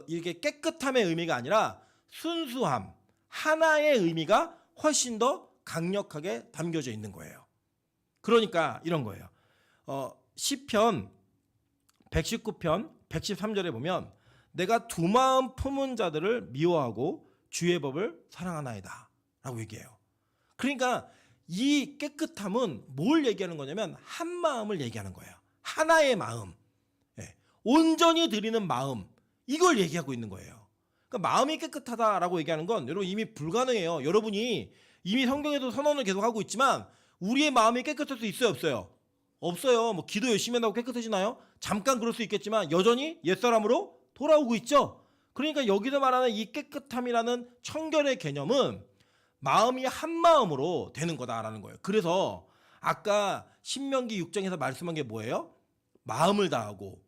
이렇게 깨끗함의 의미가 아니라 순수함, 하나의 의미가 훨씬 더 강력하게 담겨져 있는 거예요. 그러니까 이런 거예요. 시편 119편 113절에 보면 내가 두 마음 품은 자들을 미워하고 주의 법을 사랑하나이다 라고 얘기해요. 그러니까 이 깨끗함은 뭘 얘기하는 거냐면 한 마음을 얘기하는 거예요. 하나의 마음, 온전히 드리는 마음, 이걸 얘기하고 있는 거예요. 그러니까 마음이 깨끗하다라고 얘기하는 건 여러분 이미 불가능해요. 여러분이 이미 성경에도 선언을 계속하고 있지만 우리의 마음이 깨끗할 수 있어요 없어요? 없어요. 뭐 기도 열심히 한다고 깨끗해지나요? 잠깐 그럴 수 있겠지만 여전히 옛사람으로 돌아오고 있죠. 그러니까 여기서 말하는 이 깨끗함이라는 청결의 개념은 마음이 한 마음으로 되는 거다라는 거예요. 그래서 아까 신명기 6장에서 말씀한 게 뭐예요? 마음을 다하고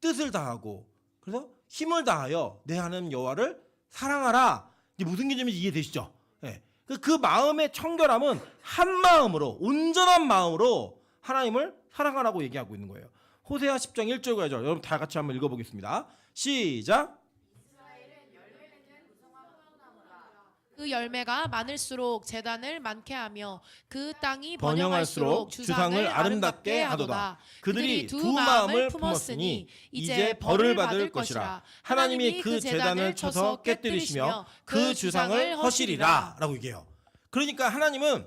뜻을 다하고 그래서 힘을 다하여 내 하나님 여호와를 사랑하라. 이게 무슨 개념인지 이해되시죠? 예. 그 마음의 청결함은 한 마음으로 온전한 마음으로 하나님을 사랑하라고 얘기하고 있는 거예요. 호세아 10장 1절 가죠. 여러분 다 같이 한번 읽어보겠습니다. 시작. 그 열매가 많을수록 재단을 많게 하며 그 땅이 번영할수록 번영할수록 주상을 아름답게 하도다. 그들이 두 마음을 품었으니 이제 벌을 받을 것이라. 하나님이 그 재단을 쳐서 깨뜨리시며 그 주상을 허시리라 라고 얘기해요. 그러니까 하나님은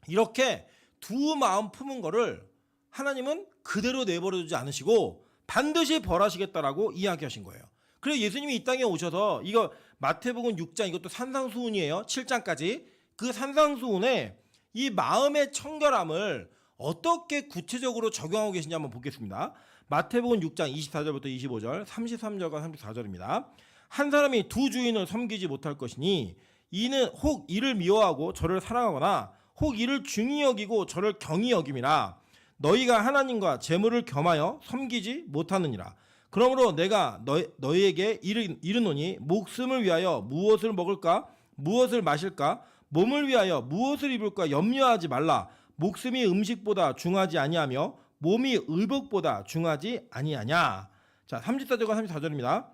이렇게 두 마음 품은 거를 하나님은 그대로 내버려두지 않으시고 반드시 벌하시겠다라고 이야기하신 거예요. 그래서 예수님이 이 땅에 오셔서 이거 마태복음 6장 이것도 산상수훈이에요. 7장까지 그 산상수훈에 이 마음의 청결함을 어떻게 구체적으로 적용하고 계신지 한번 보겠습니다. 마태복음 6장 24절부터 25절 33절과 34절입니다. 한 사람이 두 주인을 섬기지 못할 것이니 이는 혹 이를 미워하고 저를 사랑하거나 혹 이를 중히 여기고 저를 경히 여김이라. 너희가 하나님과 재물을 겸하여 섬기지 못하느니라. 그러므로 내가 너희에게 이르노니 목숨을 위하여 무엇을 먹을까 무엇을 마실까 몸을 위하여 무엇을 입을까 염려하지 말라. 목숨이 음식보다 중하지 아니하며 몸이 의복보다 중하지 아니하냐. 자, 34절과 34절입니다.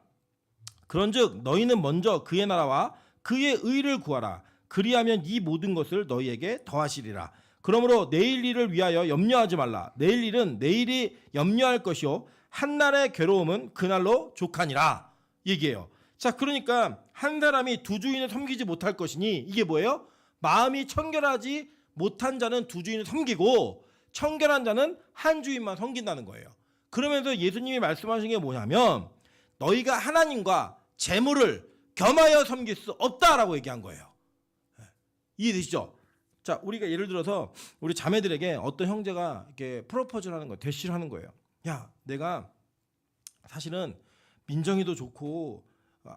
그런즉 너희는 먼저 그의 나라와 그의 의를 구하라. 그리하면 이 모든 것을 너희에게 더하시리라. 그러므로 내일 일을 위하여 염려하지 말라. 내일 일은 내일이 염려할 것이요 한날의 괴로움은 그날로 족하니라 얘기해요. 자, 그러니까 한 사람이 두 주인을 섬기지 못할 것이니 이게 뭐예요? 마음이 청결하지 못한 자는 두 주인을 섬기고 청결한 자는 한 주인만 섬긴다는 거예요. 그러면서 예수님이 말씀하신 게 뭐냐면 너희가 하나님과 재물을 겸하여 섬길 수 없다라고 얘기한 거예요. 이해되시죠? 자, 우리가 예를 들어서 우리 자매들에게 어떤 형제가 이렇게 프로포즈를 하는 거예요. 대시를 하는 거예요. 야, 내가 사실은 민정이도 좋고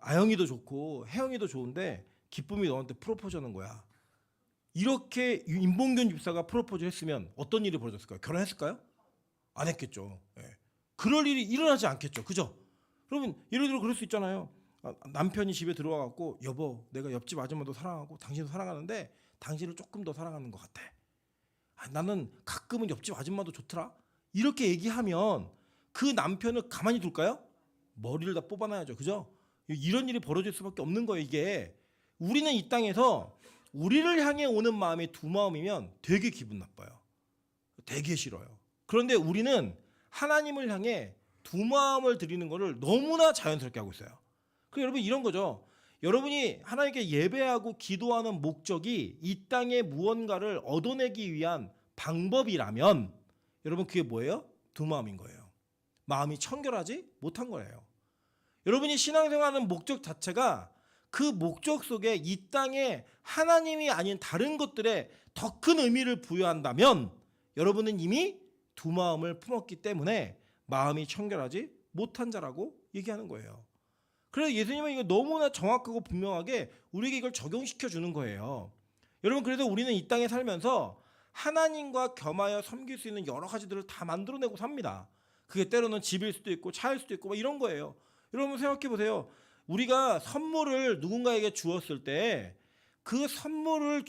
아영이도 좋고 혜영이도 좋은데 기쁨이 너한테 프로포즈 하는 거야. 이렇게 임봉균 집사가 프로포즈 했으면 어떤 일이 벌어졌을까요? 결혼했을까요? 안 했겠죠. 예. 그럴 일이 일어나지 않겠죠. 그죠? 그러면 예를 들어 그럴 수 있잖아요. 남편이 집에 들어와 갖고 여보 내가 옆집 아줌마도 사랑하고 당신도 사랑하는데 당신을 조금 더 사랑하는 것 같아. 나는 가끔은 옆집 아줌마도 좋더라. 이렇게 얘기하면 그 남편을 가만히 둘까요? 머리를 다 뽑아놔야죠. 그죠? 이런 일이 벌어질 수밖에 없는 거예요. 이게 우리는 이 땅에서 우리를 향해 오는 마음이 두 마음이면 되게 기분 나빠요. 되게 싫어요. 그런데 우리는 하나님을 향해 두 마음을 드리는 것을 너무나 자연스럽게 하고 있어요. 그 여러분 이런 거죠. 여러분이 하나님께 예배하고 기도하는 목적이 이 땅에 무언가를 얻어내기 위한 방법이라면 여러분 그게 뭐예요? 두 마음인 거예요. 마음이 청결하지 못한 거예요. 여러분이 신앙생활하는 목적 자체가 그 목적 속에 이 땅에 하나님이 아닌 다른 것들에 더 큰 의미를 부여한다면 여러분은 이미 두 마음을 품었기 때문에 마음이 청결하지 못한 자라고 얘기하는 거예요. 그래서 예수님은 이거 너무나 정확하고 분명하게 우리에게 이걸 적용시켜 주는 거예요. 여러분 그래서 우리는 이 땅에 살면서 하나님과 겸하여 섬길 수 있는 여러 가지들을 다 만들어내고 삽니다. 그게 때로는 집일 수도 있고 차일 수도 있고 막 이런 거예요. 여러분 생각해 보세요. 우리가 선물을 누군가에게 주었을 때 그 선물을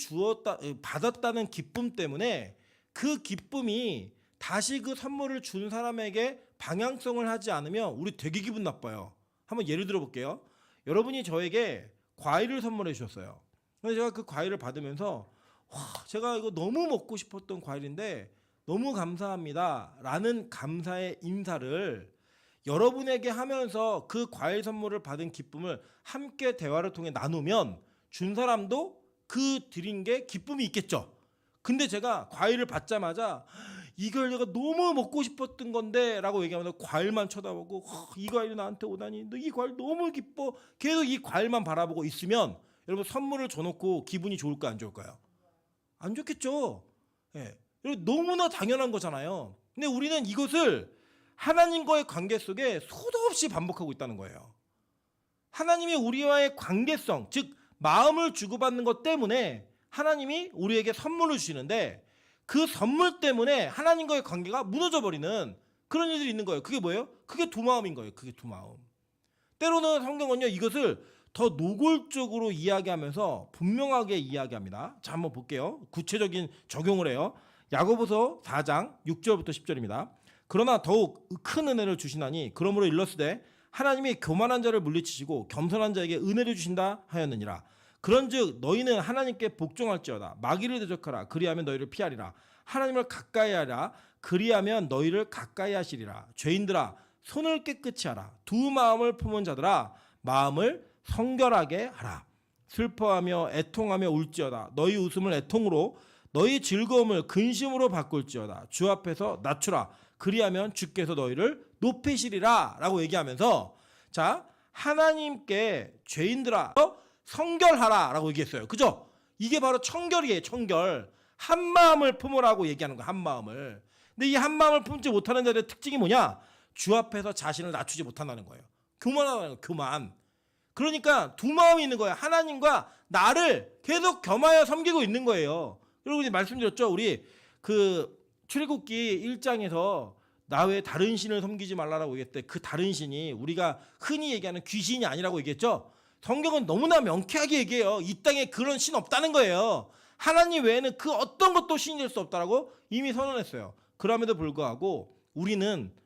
받았다는 기쁨 때문에 그 기쁨이 다시 그 선물을 준 사람에게 방향성을 하지 않으면 우리 되게 기분 나빠요. 한번 예를 들어 볼게요. 여러분이 저에게 과일을 선물해 주셨어요. 근데 제가 그 과일을 받으면서 제가 이거 너무 먹고 싶었던 과일인데 너무 감사합니다 라는 감사의 인사를 여러분에게 하면서 그 과일 선물을 받은 기쁨을 함께 대화를 통해 나누면 준 사람도 그 드린 게 기쁨이 있겠죠. 근데 제가 과일을 받자마자 이걸 내가 너무 먹고 싶었던 건데 라고 얘기하면서 과일만 쳐다보고 이 과일이 나한테 오다니 너 이 과일 너무 기뻐 계속 이 과일만 바라보고 있으면 여러분 선물을 줘놓고 기분이 좋을까요 안 좋을까요? 안 좋겠죠. 예. 너무나 당연한 거잖아요. 근데 우리는 이것을 하나님과의 관계 속에 수도 없이 반복하고 있다는 거예요. 하나님이 우리와의 관계성, 즉 마음을 주고받는 것 때문에 하나님이 우리에게 선물을 주시는데 그 선물 때문에 하나님과의 관계가 무너져버리는 그런 일들이 있는 거예요. 그게 뭐예요? 그게 두 마음인 거예요. 그게 두 마음. 때로는 성경은요 이것을 더 노골적으로 이야기하면서 분명하게 이야기합니다. 자 한번 볼게요. 구체적인 적용을 해요. 야고보서 4장 6절부터 10절입니다. 그러나 더욱 큰 은혜를 주시나니 그러므로 일렀으되 하나님이 교만한 자를 물리치시고 겸손한 자에게 은혜를 주신다 하였느니라. 그런즉 너희는 하나님께 복종할지어다. 마귀를 대적하라. 그리하면 너희를 피하리라. 하나님을 가까이 하라. 그리하면 너희를 가까이 하시리라. 죄인들아 손을 깨끗이 하라. 두 마음을 품은 자들아 마음을 성결하게 하라. 슬퍼하며 애통하며 울지어다. 너희 웃음을 애통으로 너희 즐거움을 근심으로 바꿀지어다. 주 앞에서 낮추라. 그리하면 주께서 너희를 높이시리라 라고 얘기하면서 자 하나님께 죄인들아 성결하라 라고 얘기했어요. 그죠? 이게 바로 청결이에요. 청결. 한 마음을 품으라고 얘기하는 거야. 한 마음을. 근데 이 한 마음을 품지 못하는 자들의 특징이 뭐냐? 주 앞에서 자신을 낮추지 못한다는 거예요. 교만하다는 거예요. 교만. 그러니까 두 마음이 있는 거예요. 하나님과 나를 계속 겸하여 섬기고 있는 거예요. 여러분이 말씀드렸죠. 우리 그 출애굽기 1장에서 나 외에 다른 신을 섬기지 말라라고 얘기했대. 그 다른 신이 우리가 흔히 얘기하는 귀신이 아니라고 얘기했죠. 성경은 너무나 명쾌하게 얘기해요. 이 땅에 그런 신 없다는 거예요. 하나님 외에는 그 어떤 것도 신이 될 수 없다라고 이미 선언했어요. 그럼에도 불구하고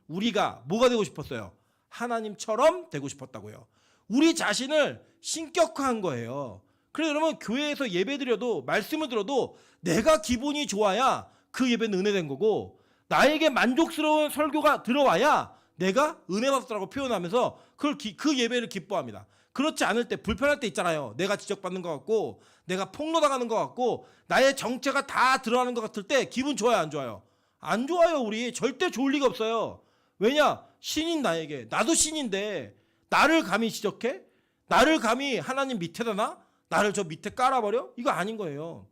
우리가 뭐가 되고 싶었어요? 하나님처럼 되고 싶었다고요. 우리 자신을 신격화한 거예요. 그래서 여러분 교회에서 예배드려도 말씀을 들어도 내가 기분이 좋아야 그 예배는 은혜된 거고 나에게 만족스러운 설교가 들어와야 내가 은혜 받았다고 표현하면서 그 예배를 기뻐합니다. 그렇지 않을 때 불편할 때 있잖아요. 내가 지적받는 것 같고 내가 폭로당하는 것 같고 나의 정체가 다 드러나는 것 같을 때 기분 좋아요 안 좋아요? 안 좋아요. 우리 절대 좋을 리가 없어요. 왜냐? 신인 나에게 나도 신인데 나를 감히 지적해? 나를 감히 하나님 밑에다 놔? 나를 저 밑에 깔아버려? 이거 아닌 거예요.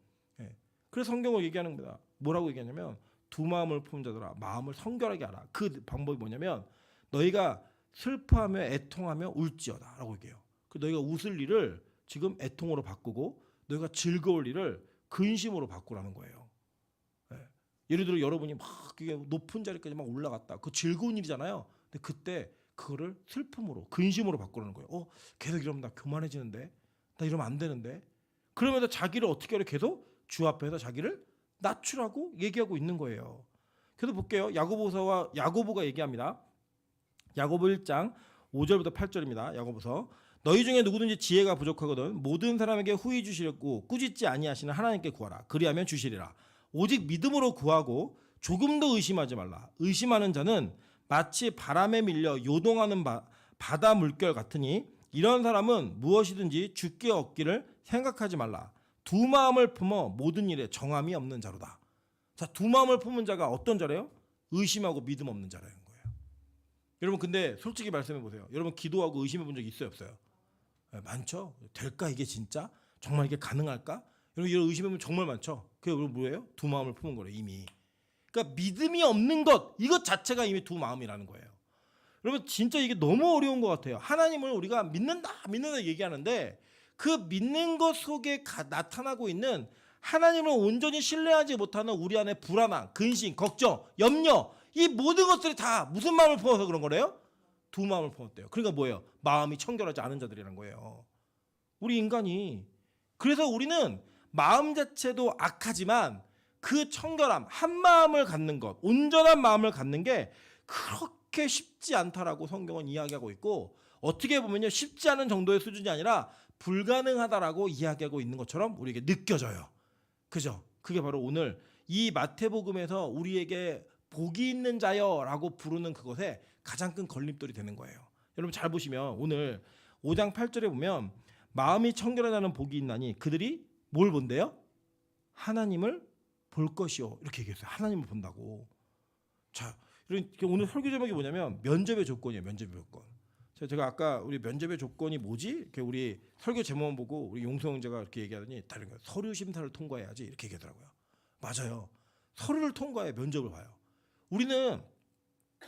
그래서 성경을 얘기하는 겁니다. 뭐라고 얘기하냐면 두 마음을 품은 자들아 마음을 성결하게 하라. 그 방법이 뭐냐면 너희가 슬퍼하며 애통하며 울지어다 라고 얘기해요. 너희가 웃을 일을 지금 애통으로 바꾸고 너희가 즐거울 일을 근심으로 바꾸라는 거예요. 예를 들어 여러분이 막 높은 자리까지 막 올라갔다. 그 즐거운 일이잖아요. 근데 그때 그거를 슬픔으로 근심으로 바꾸라는 거예요. 계속 이러면 나 교만해지는데 나 이러면 안 되는데 그러면서 자기를 어떻게 하려 계속 주 앞에서 자기를 낮추라고 얘기하고 있는 거예요. 그래서 볼게요. 야고보가 얘기합니다. 야고보 1장 5절부터 8절입니다. 야고보서 너희 중에 누구든지 지혜가 부족하거든 모든 사람에게 후히 주시려고 꾸짖지 아니하시는 하나님께 구하라. 그리하면 주시리라. 오직 믿음으로 구하고 조금도 의심하지 말라. 의심하는 자는 마치 바람에 밀려 요동하는 바다 물결 같으니 이런 사람은 무엇이든지 주께 얻기를 생각하지 말라. 두 마음을 품어 모든 일에 정함이 없는 자로다. 자, 두 마음을 품은 자가 어떤 자래요? 의심하고 믿음 없는 자라는 거예요. 여러분 근데 솔직히 말씀해 보세요. 여러분 기도하고 의심해 본 적 있어요, 없어요? 네, 많죠. 될까 이게 진짜? 정말 이게 가능할까? 여러분 이런 의심해 보면 정말 많죠. 그게 여러분 뭐예요? 두 마음을 품은 거래요, 이미. 그러니까 믿음이 없는 것 이것 자체가 이미 두 마음이라는 거예요. 여러분 진짜 이게 너무 어려운 것 같아요. 하나님을 우리가 믿는다 얘기하는데 그 믿는 것 속에 나타나고 있는 하나님을 온전히 신뢰하지 못하는 우리 안에 불안함, 근심, 걱정, 염려 이 모든 것들이 다 무슨 마음을 품어서 그런 거래요? 두 마음을 품었대요. 그러니까 뭐예요? 마음이 청결하지 않은 자들이라는 거예요. 우리 인간이. 그래서 우리는 마음 자체도 악하지만 그 청결함, 한 마음을 갖는 것, 온전한 마음을 갖는 게 그렇게 쉽지 않다라고 성경은 이야기하고 있고 어떻게 보면요 쉽지 않은 정도의 수준이 아니라 불가능하다라고 이야기하고 있는 것처럼 우리에게 느껴져요. 그죠? 그게 바로 오늘 이 마태복음에서 우리에게 복이 있는 자여라고 부르는 그것에 가장 큰 걸림돌이 되는 거예요. 여러분 잘 보시면 오늘 5장 8절에 보면 마음이 청결한 자는 복이 있나니 그들이 뭘 본대요? 하나님을 볼 것이요. 이렇게 얘기했어요. 하나님을 본다고. 자, 오늘 설교 제목이 뭐냐면 면접의 조건이에요. 면접의 조건. 제가 아까 우리 면접의 조건이 뭐지? 이렇게 우리 설교 제목만 보고 우리 용서 형제가 이렇게 얘기하더니 다른 거예요. 서류 심사를 통과해야지 이렇게 얘기하더라고요. 맞아요. 서류를 통과해 면접을 봐요. 우리는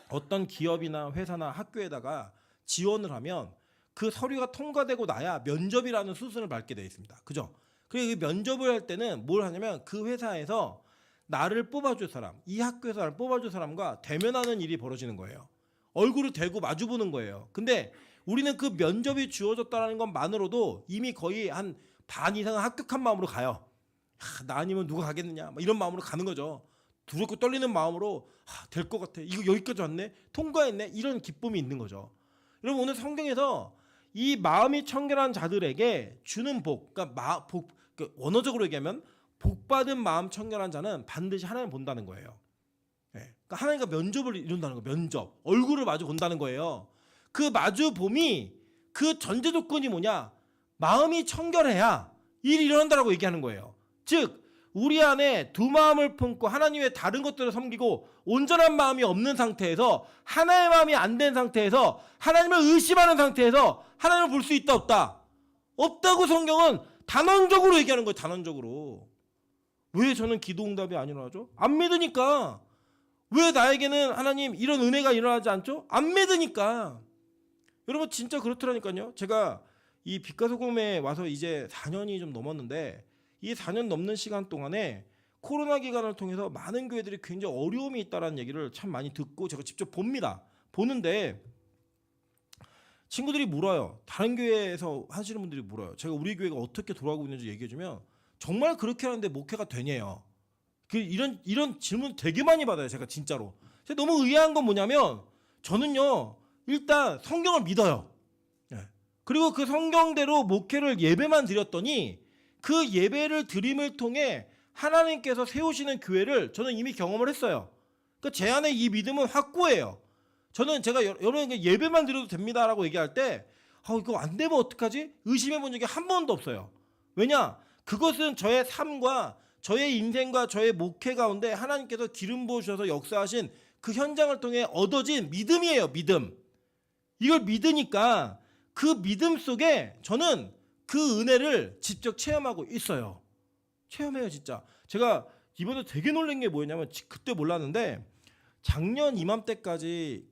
어떤 기업이나 회사나 학교에다가 지원을 하면 그 서류가 통과되고 나야 면접이라는 수순을 밟게 되어 있습니다. 그죠? 그리고 그 면접을 할 때는 뭘 하냐면 그 회사에서 나를 뽑아줄 사람, 이 학교에서 나를 뽑아줄 사람과 대면하는 일이 벌어지는 거예요. 얼굴을 대고 마주보는 거예요. 근데 우리는 그 면접이 주어졌다는 것만으로도 이미 거의 한 반 이상은 합격한 마음으로 가요. 나 아니면 누가 가겠느냐 이런 마음으로 가는 거죠. 두렵고 떨리는 마음으로 될 것 같아. 이거 여기까지 왔네. 통과했네. 이런 기쁨이 있는 거죠. 여러분 오늘 성경에서 이 마음이 청결한 자들에게 주는 복, 그러니까 원어적으로 얘기하면 복받은 마음 청결한 자는 반드시 하나님 본다는 거예요. 그러니까 하나님과 면접을 이룬다는 거예요. 면접, 얼굴을 마주 본다는 거예요. 그 마주 봄이 그 전제 조건이 뭐냐? 마음이 청결해야 일이 일어난다라고 얘기하는 거예요. 즉 우리 안에 두 마음을 품고 하나님 외에 다른 것들을 섬기고 온전한 마음이 없는 상태에서 하나의 마음이 안 된 상태에서 하나님을 의심하는 상태에서 하나님을 볼 수 있다 없다? 없다고 성경은 단언적으로 얘기하는 거예요. 단언적으로. 왜 저는 기도 응답이 안 일어나죠? 안 믿으니까. 왜 나에게는 하나님 이런 은혜가 일어나지 않죠? 안 믿으니까. 여러분 진짜 그렇더라니까요. 제가 이 빛과 소금에 와서 이제 4년이 좀 넘었는데 이 4년 넘는 시간 동안에 코로나 기간을 통해서 많은 교회들이 굉장히 어려움이 있다는 얘기를 참 많이 듣고 제가 직접 봅니다. 보는데 친구들이 물어요. 다른 교회에서 하시는 분들이 물어요. 제가 우리 교회가 어떻게 돌아가고 있는지 얘기해주면 정말 그렇게 하는데 목회가 되냐요. 이런 질문 되게 많이 받아요. 제가 진짜로. 제가 너무 의아한 건 뭐냐면 저는요 일단 성경을 믿어요. 그리고 그 성경대로 목회를 예배만 드렸더니 그 예배를 드림을 통해 하나님께서 세우시는 교회를 저는 이미 경험을 했어요. 그러니까 제 안에 이 믿음은 확고해요. 저는 제가 여러분 예배만 드려도 됩니다라고 얘기할 때 이거 안 되면 어떡하지? 의심해 본 적이 한 번도 없어요. 왜냐? 그것은 저의 삶과 저의 인생과 저의 목회 가운데 하나님께서 기름 부으셔서 역사하신 그 현장을 통해 얻어진 믿음이에요. 믿음. 이걸 믿으니까 그 믿음 속에 저는 그 은혜를 직접 체험하고 있어요. 체험해요 진짜. 제가 이번에 되게 놀란 게 뭐였냐면 그때 몰랐는데 작년 이맘때까지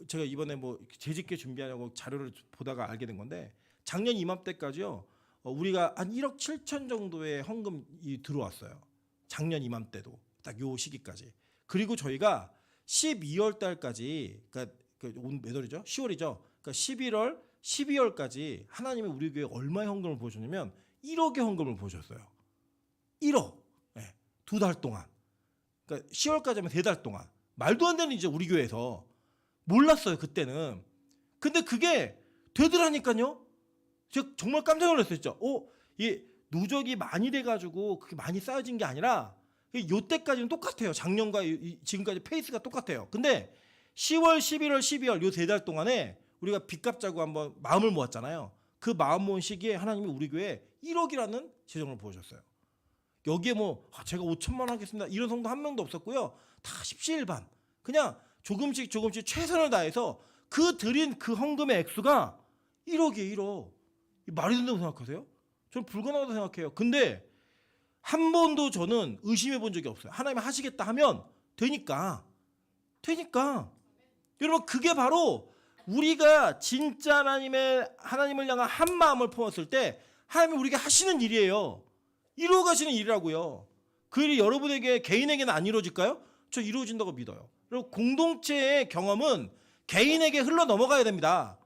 제가 이번에 뭐 재직계 준비하려고 자료를 보다가 알게 된 건데 작년 이맘때까지요 우리가 한 1억 7천 정도의 헌금이 들어왔어요. 작년 이맘때도 딱 요 시기까지. 그리고 저희가 12월 달까지 그러니까 몇 월이죠? 10월이죠. 그러니까 11월, 12월까지 하나님이 우리 교회에 얼마의 헌금을 보여줬냐면 1억의 헌금을 보여줬어요. 1억. 네, 2달 동안. 그러니까 10월까지 하면 3달 동안. 말도 안 되는 일이죠. 우리 교회에서. 몰랐어요. 그때는. 근데 그게 되더라니까요. 제가 정말 깜짝 놀랐어요. 진짜. 이 누적이 많이 돼가지고 그게 많이 쌓여진 게 아니라 요때까지는 똑같아요. 작년과 지금까지 페이스가 똑같아요. 근데 10월, 11월, 12월 요 3달 동안에 우리가 빚 갚자고 한번 마음을 모았잖아요. 그 마음 모은 시기에 하나님이 우리 교회에 1억이라는 재정을 부어줬어요. 여기에 뭐 제가 5천만 원 하겠습니다. 이런 성도 한 명도 없었고요. 다 십시일반. 그냥 조금씩 최선을 다해서 그 드린 그 헌금의 액수가 1억이에요. 1억. 말이 된다고 생각하세요? 저는 불가능하다고 생각해요. 근데 한 번도 저는 의심해 본 적이 없어요. 하나님이 하시겠다 하면 되니까. 여러분 그게 바로 우리가 진짜 하나님을 향한 한 마음을 품었을 때 하나님이 우리가 하시는 일이에요. 이루어가시는 일이라고요. 그 일이 여러분에게 개인에게는 안 이루어질까요? 저 이루어진다고 믿어요. 그리고 공동체의 경험은 개인에게 흘러 넘어가야 됩니다.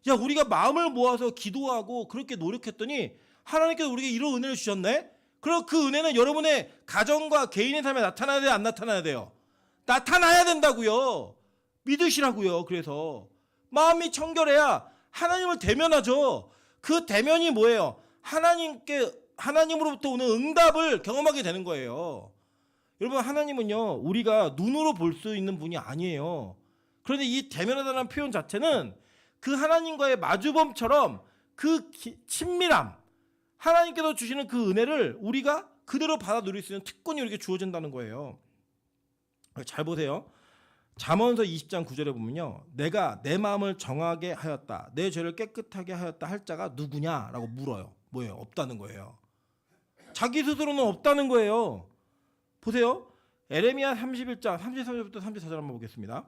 야, 우리가 마음을 모아서 기도하고 그렇게 노력했더니 하나님께서 우리에게 이런 은혜를 주셨네? 그럼 그 은혜는 여러분의 가정과 개인의 삶에 나타나야 돼요? 안 나타나야 돼요? 나타나야 된다고요. 믿으시라고요. 그래서 마음이 청결해야 하나님을 대면하죠. 그 대면이 뭐예요? 하나님으로부터 오는 응답을 경험하게 되는 거예요. 여러분 하나님은요 우리가 눈으로 볼 수 있는 분이 아니에요. 그런데 이 대면하다는 표현 자체는 그 하나님과의 마주범처럼 그 친밀함, 하나님께서 주시는 그 은혜를 우리가 그대로 받아 누릴 수 있는 특권이 우리에게 주어진다는 거예요. 잘 보세요. 잠언서 20장 9절에 보면요. 내가 내 마음을 정하게 하였다. 내 죄를 깨끗하게 하였다 할 자가 누구냐라고 물어요. 뭐예요? 없다는 거예요. 자기 스스로는 없다는 거예요. 보세요. 에레미야 31장 33절부터 34절 한번 보겠습니다.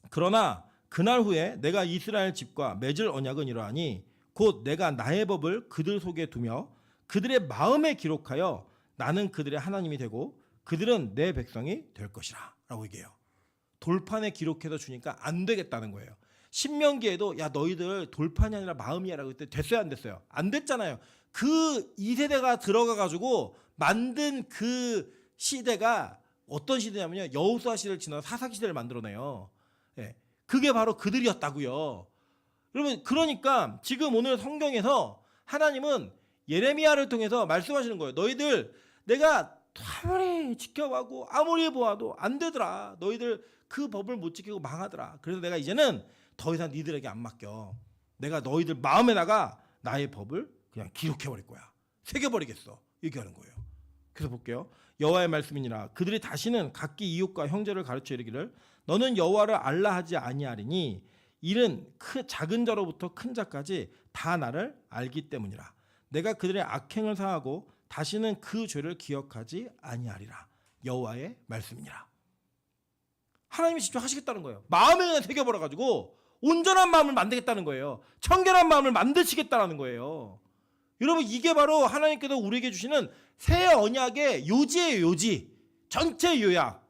그러나 그날 후에 내가 이스라엘 집과 맺을 언약은 이러하니 곧 내가 나의 법을 그들 속에 두며 그들의 마음에 기록하여 나는 그들의 하나님이 되고 그들은 내 백성이 될 것이라 라고 얘기해요. 돌판에 기록해서 주니까 안 되겠다는 거예요. 신명기에도 야 너희들 돌판이 아니라 마음이야 라고 했더니 됐어요 안 됐어요? 안 됐잖아요. 그 2세대가 들어가가지고 만든 그 시대가 어떤 시대냐면요. 여호수아 시대를 지나서 사사기 시대를 만들어내요. 예, 그게 바로 그들이었다고요. 여러분 그러니까 지금 오늘 성경에서 하나님은 예레미야를 통해서 말씀하시는 거예요. 너희들 내가 아무리 지켜봐도 아무리 보아도 안 되더라. 너희들 그 법을 못 지키고 망하더라. 그래서 내가 이제는 더 이상 니들에게 안 맡겨. 내가 너희들 마음에다가 나의 법을 그냥 기록해버릴 거야. 새겨버리겠어. 얘기하는 거예요. 그래서 볼게요. 여호와의 말씀이니라. 그들이 다시는 각기 이웃과 형제를 가르쳐 이르기를 너는 여호와를 알라 하지 아니하리니 이는 작은 자로부터 큰 자까지 다 나를 알기 때문이라. 내가 그들의 악행을 사하고 다시는 그 죄를 기억하지 아니하리라. 여호와의 말씀이니라. 하나님이 직접 하시겠다는 거예요. 마음에 그냥 새겨버려가지고 온전한 마음을 만들겠다는 거예요. 청결한 마음을 만드시겠다는 거예요. 여러분 이게 바로 하나님께서 우리에게 주시는 새 언약의 요지예요. 요지. 전체 요약.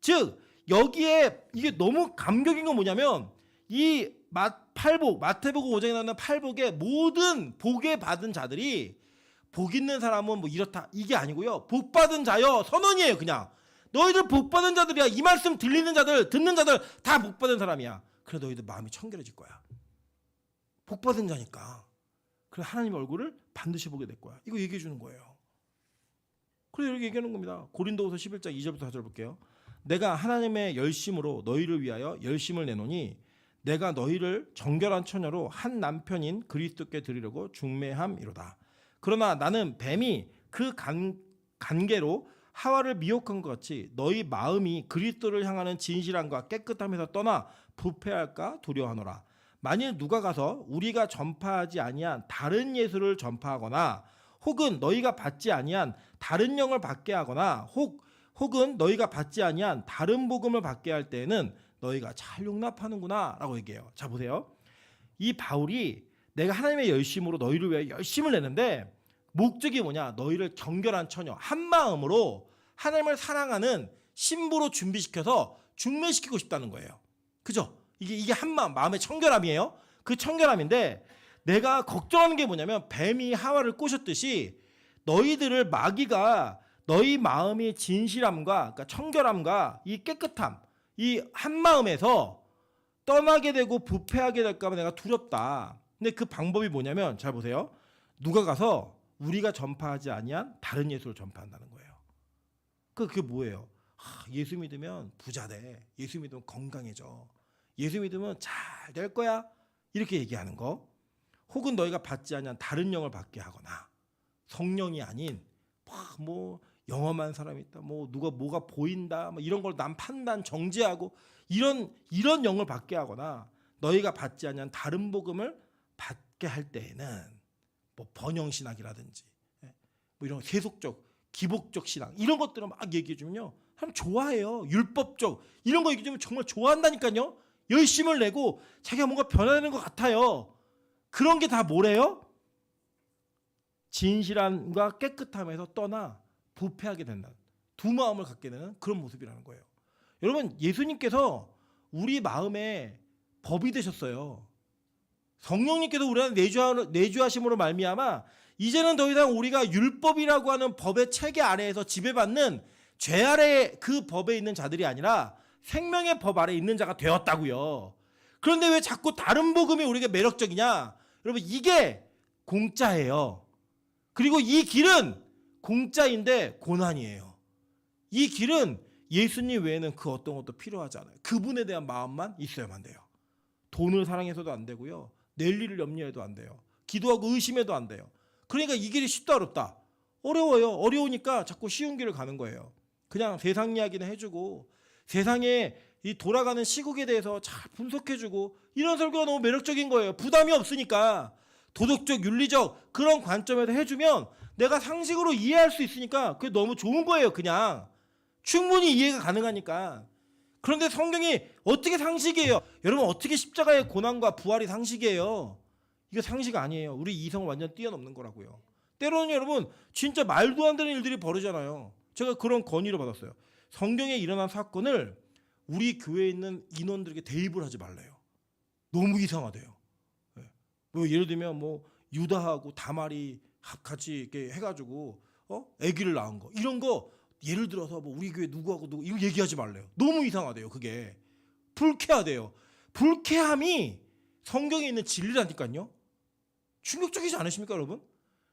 즉 여기에 이게 너무 감격인 건 뭐냐면 이 마태복음 5장에 나오는 팔복의 모든 복에 받은 자들이 복 있는 사람은 뭐 이렇다 이게 아니고요. 복 받은 자여 선언이에요. 그냥 너희들 복 받은 자들이야. 이 말씀 들리는 자들 듣는 자들 다 복 받은 사람이야. 그래 너희들 마음이 청결해질 거야. 복 받은 자니까. 그래 하나님 얼굴을 반드시 보게 될 거야. 이거 얘기해 주는 거예요. 그래 이렇게 얘기하는 겁니다. 고린도후서 11장 2절부터 4절 볼게요. 내가 하나님의 열심으로 너희를 위하여 열심을 내노니 내가 너희를 정결한 처녀로 한 남편인 그리스도께 드리려고 중매함이로다. 그러나 나는 뱀이 그 관계로 하와를 미혹한 것 같이 너희 마음이 그리스도를 향하는 진실함과 깨끗함에서 떠나 부패할까 두려워하노라. 만일 누가 가서 우리가 전파하지 아니한 다른 예수를 전파하거나 혹은 너희가 받지 아니한 다른 영을 받게 하거나 혹은 너희가 받지 아니한 다른 복음을 받게 할 때에는 너희가 잘 용납하는구나 라고 얘기해요. 자 보세요. 이 바울이 내가 하나님의 열심으로 너희를 위해 열심을 내는데 목적이 뭐냐? 너희를 정결한 처녀 한 마음으로 하나님을 사랑하는 신부로 준비시켜서 중매시키고 싶다는 거예요. 그죠? 이게 한 마음의 청결함이에요. 그 청결함인데 내가 걱정하는 게 뭐냐면 뱀이 하와를 꼬셨듯이 너희들을 마귀가 너희 마음의 진실함과 그러니까 청결함과 이 깨끗함 이 한 마음에서 떠나게 되고 부패하게 될까 봐 내가 두렵다. 근데 그 방법이 뭐냐면 잘 보세요. 누가 가서 우리가 전파하지 아니한 다른 예수를 전파한다는 거예요. 그게 뭐예요? 예수 믿으면 부자 돼. 예수 믿으면 건강해져. 예수 믿으면 잘 될 거야. 이렇게 얘기하는 거. 혹은 너희가 받지 아니한 다른 영을 받게 하거나 성령이 아닌 뭐 영험한 사람이 있다. 뭐 누가 뭐가 보인다. 뭐 이런 걸 남 판단 정죄하고 이런 영을 받게 하거나 너희가 받지 아니한 다른 복음을 받게 할 때에는 뭐 번영신학이라든지 뭐 이런 세속적 기복적 신앙 이런 것들을 막 얘기해 주면요 사람 좋아해요. 율법적 이런 거 얘기해 주면 정말 좋아한다니까요. 열심을 내고 자기가 뭔가 변화되는 것 같아요. 그런 게 다 뭐래요? 진실함과 깨끗함에서 떠나 부패하게 된다. 두 마음을 갖게 되는 그런 모습이라는 거예요. 여러분 예수님께서 우리 마음에 법이 되셨어요. 성령님께서 우리한테 내주하심으로 말미암아 이제는 더 이상 우리가 율법이라고 하는 법의 체계 아래에서 지배받는 죄 아래 그 법에 있는 자들이 아니라 생명의 법 아래 있는 자가 되었다고요. 그런데 왜 자꾸 다른 복음이 우리에게 매력적이냐? 여러분 이게 공짜예요. 그리고 이 길은 공짜인데 고난이에요. 이 길은 예수님 외에는 그 어떤 것도 필요하지 않아요. 그분에 대한 마음만 있어야만 돼요. 돈을 사랑해서도 안 되고요. 내일 일을 염려해도 안 돼요. 기도하고 의심해도 안 돼요. 그러니까 이 길이 쉽다 어렵다? 어려워요. 어려우니까 자꾸 쉬운 길을 가는 거예요. 그냥 세상 이야기는 해주고 세상에 이 돌아가는 시국에 대해서 잘 분석해주고 이런 설교가 너무 매력적인 거예요. 부담이 없으니까 도덕적 윤리적 그런 관점에서 해주면 내가 상식으로 이해할 수 있으니까 그게 너무 좋은 거예요. 그냥 충분히 이해가 가능하니까. 그런데 성경이 어떻게 상식이에요? 여러분 어떻게 십자가의 고난과 부활이 상식이에요? 이거 상식 아니에요. 우리 이성을 완전 뛰어넘는 거라고요. 때로는 여러분 진짜 말도 안 되는 일들이 벌어지잖아요. 제가 그런 건의를 받았어요. 성경에 일어난 사건을 우리 교회에 있는 인원들에게 대입을 하지 말래요. 너무 이상하대요. 뭐 예를 들면 뭐 유다하고 다말이 같이 이렇게 해가지고 아기를 낳은 거 이런 거 예를 들어서 뭐 우리 교회 누구하고 누구 이거 얘기하지 말래요. 너무 이상하대요. 그게 불쾌하대요. 불쾌함이 성경에 있는 진리라니까요. 충격적이지 않으십니까, 여러분?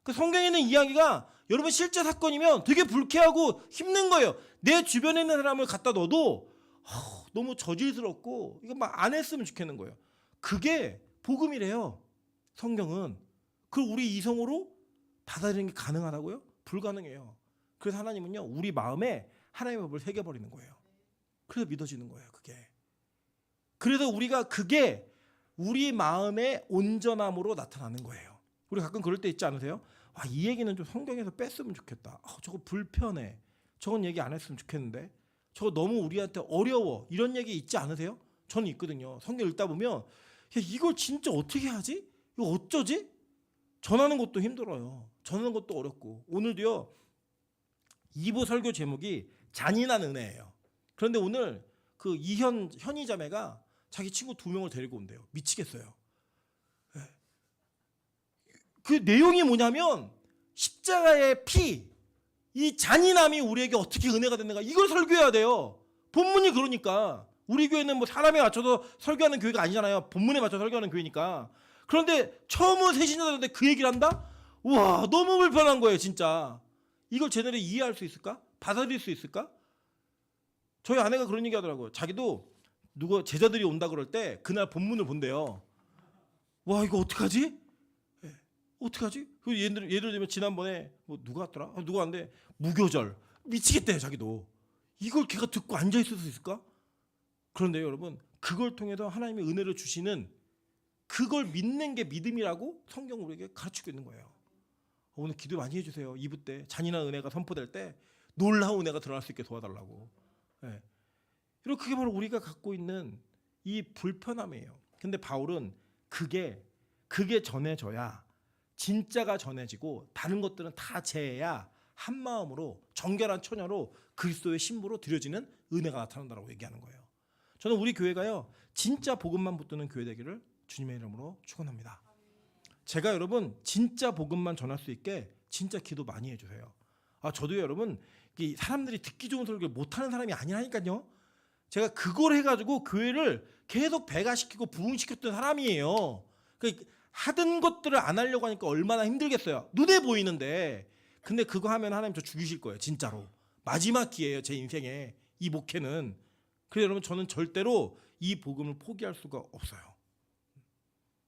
그 성경에 있는 이야기가 여러분 실제 사건이면 되게 불쾌하고 힘든 거예요. 내 주변에 있는 사람을 갖다 넣어도 너무 저질스럽고 이거 막 안 했으면 좋겠는 거예요. 그게 복음이래요. 성경은 그 우리 이성으로 받아들이는 게 가능하다고요? 불가능해요. 그래서 하나님은요 우리 마음에 하나님의 법을 새겨버리는 거예요. 그래서 믿어지는 거예요. 그게. 그래서 우리가 그게 우리 마음의 온전함으로 나타나는 거예요. 우리 가끔 그럴 때 있지 않으세요? 이 얘기는 좀 성경에서 뺐으면 좋겠다. 저거 불편해. 저건 얘기 안 했으면 좋겠는데. 저거 너무 우리한테 어려워. 이런 얘기 있지 않으세요? 저는 있거든요. 성경 읽다 보면 이걸 진짜 어떻게 하지? 이거 어쩌지? 전하는 것도 힘들어요. 전하는 것도 어렵고. 오늘도요. 2부 설교 제목이 잔인한 은혜예요. 그런데 오늘 그 현희 자매가 자기 친구 2명을 데리고 온대요. 미치겠어요. 그 내용이 뭐냐면 십자가의 피, 이 잔인함이 우리에게 어떻게 은혜가 됐는가 이걸 설교해야 돼요. 본문이 그러니까. 우리 교회는 뭐 사람에 맞춰서 설교하는 교회가 아니잖아요. 본문에 맞춰서 설교하는 교회니까. 그런데 처음으로 새신자들한테 그 얘기를 한다? 우와 너무 불편한 거예요 진짜. 이걸 제대로 이해할 수 있을까? 받아들일 수 있을까? 저희 아내가 그런 얘기 하더라고요. 자기도 누가 제자들이 온다 그럴 때 그날 본문을 본대요. 와 이거 어떡하지? 어떡하지? 예를 들면 지난번에 뭐 누가 왔더라? 누가 왔는데 무교절 미치겠대요 자기도. 이걸 걔가 듣고 앉아있을 수 있을까? 그런데 여러분 그걸 통해서 하나님의 은혜를 주시는 그걸 믿는 게 믿음이라고 성경 우리에게 가르치고 있는 거예요. 오늘 기도 많이 해주세요. 2부 때 잔인한 은혜가 선포될 때 놀라운 은혜가 드러날 수 있게 도와달라고. 그리고 그게 바로 우리가 갖고 있는 이 불편함이에요. 근데 바울은 그게 전해져야 진짜가 전해지고 다른 것들은 다 제해야 한 마음으로 정결한 처녀로 그리스도의 신부로 드려지는 은혜가 나타난다고 얘기하는 거예요. 저는 우리 교회가요 진짜 복음만 붙드는 교회 되기를 주님의 이름으로 축원합니다. 제가 여러분 진짜 복음만 전할 수 있게 진짜 기도 많이 해주세요. 저도요 여러분 사람들이 듣기 좋은 설교를 못하는 사람이 아니라니까요. 제가 그걸 해가지고 교회를 계속 배가시키고 부흥시켰던 사람이에요. 하던 것들을 안 하려고 하니까 얼마나 힘들겠어요. 눈에 보이는데. 근데 그거 하면 하나님 저 죽이실 거예요. 진짜로. 마지막 기회예요. 제 인생에. 이 목회는. 그래서 여러분 저는 절대로 이 복음을 포기할 수가 없어요.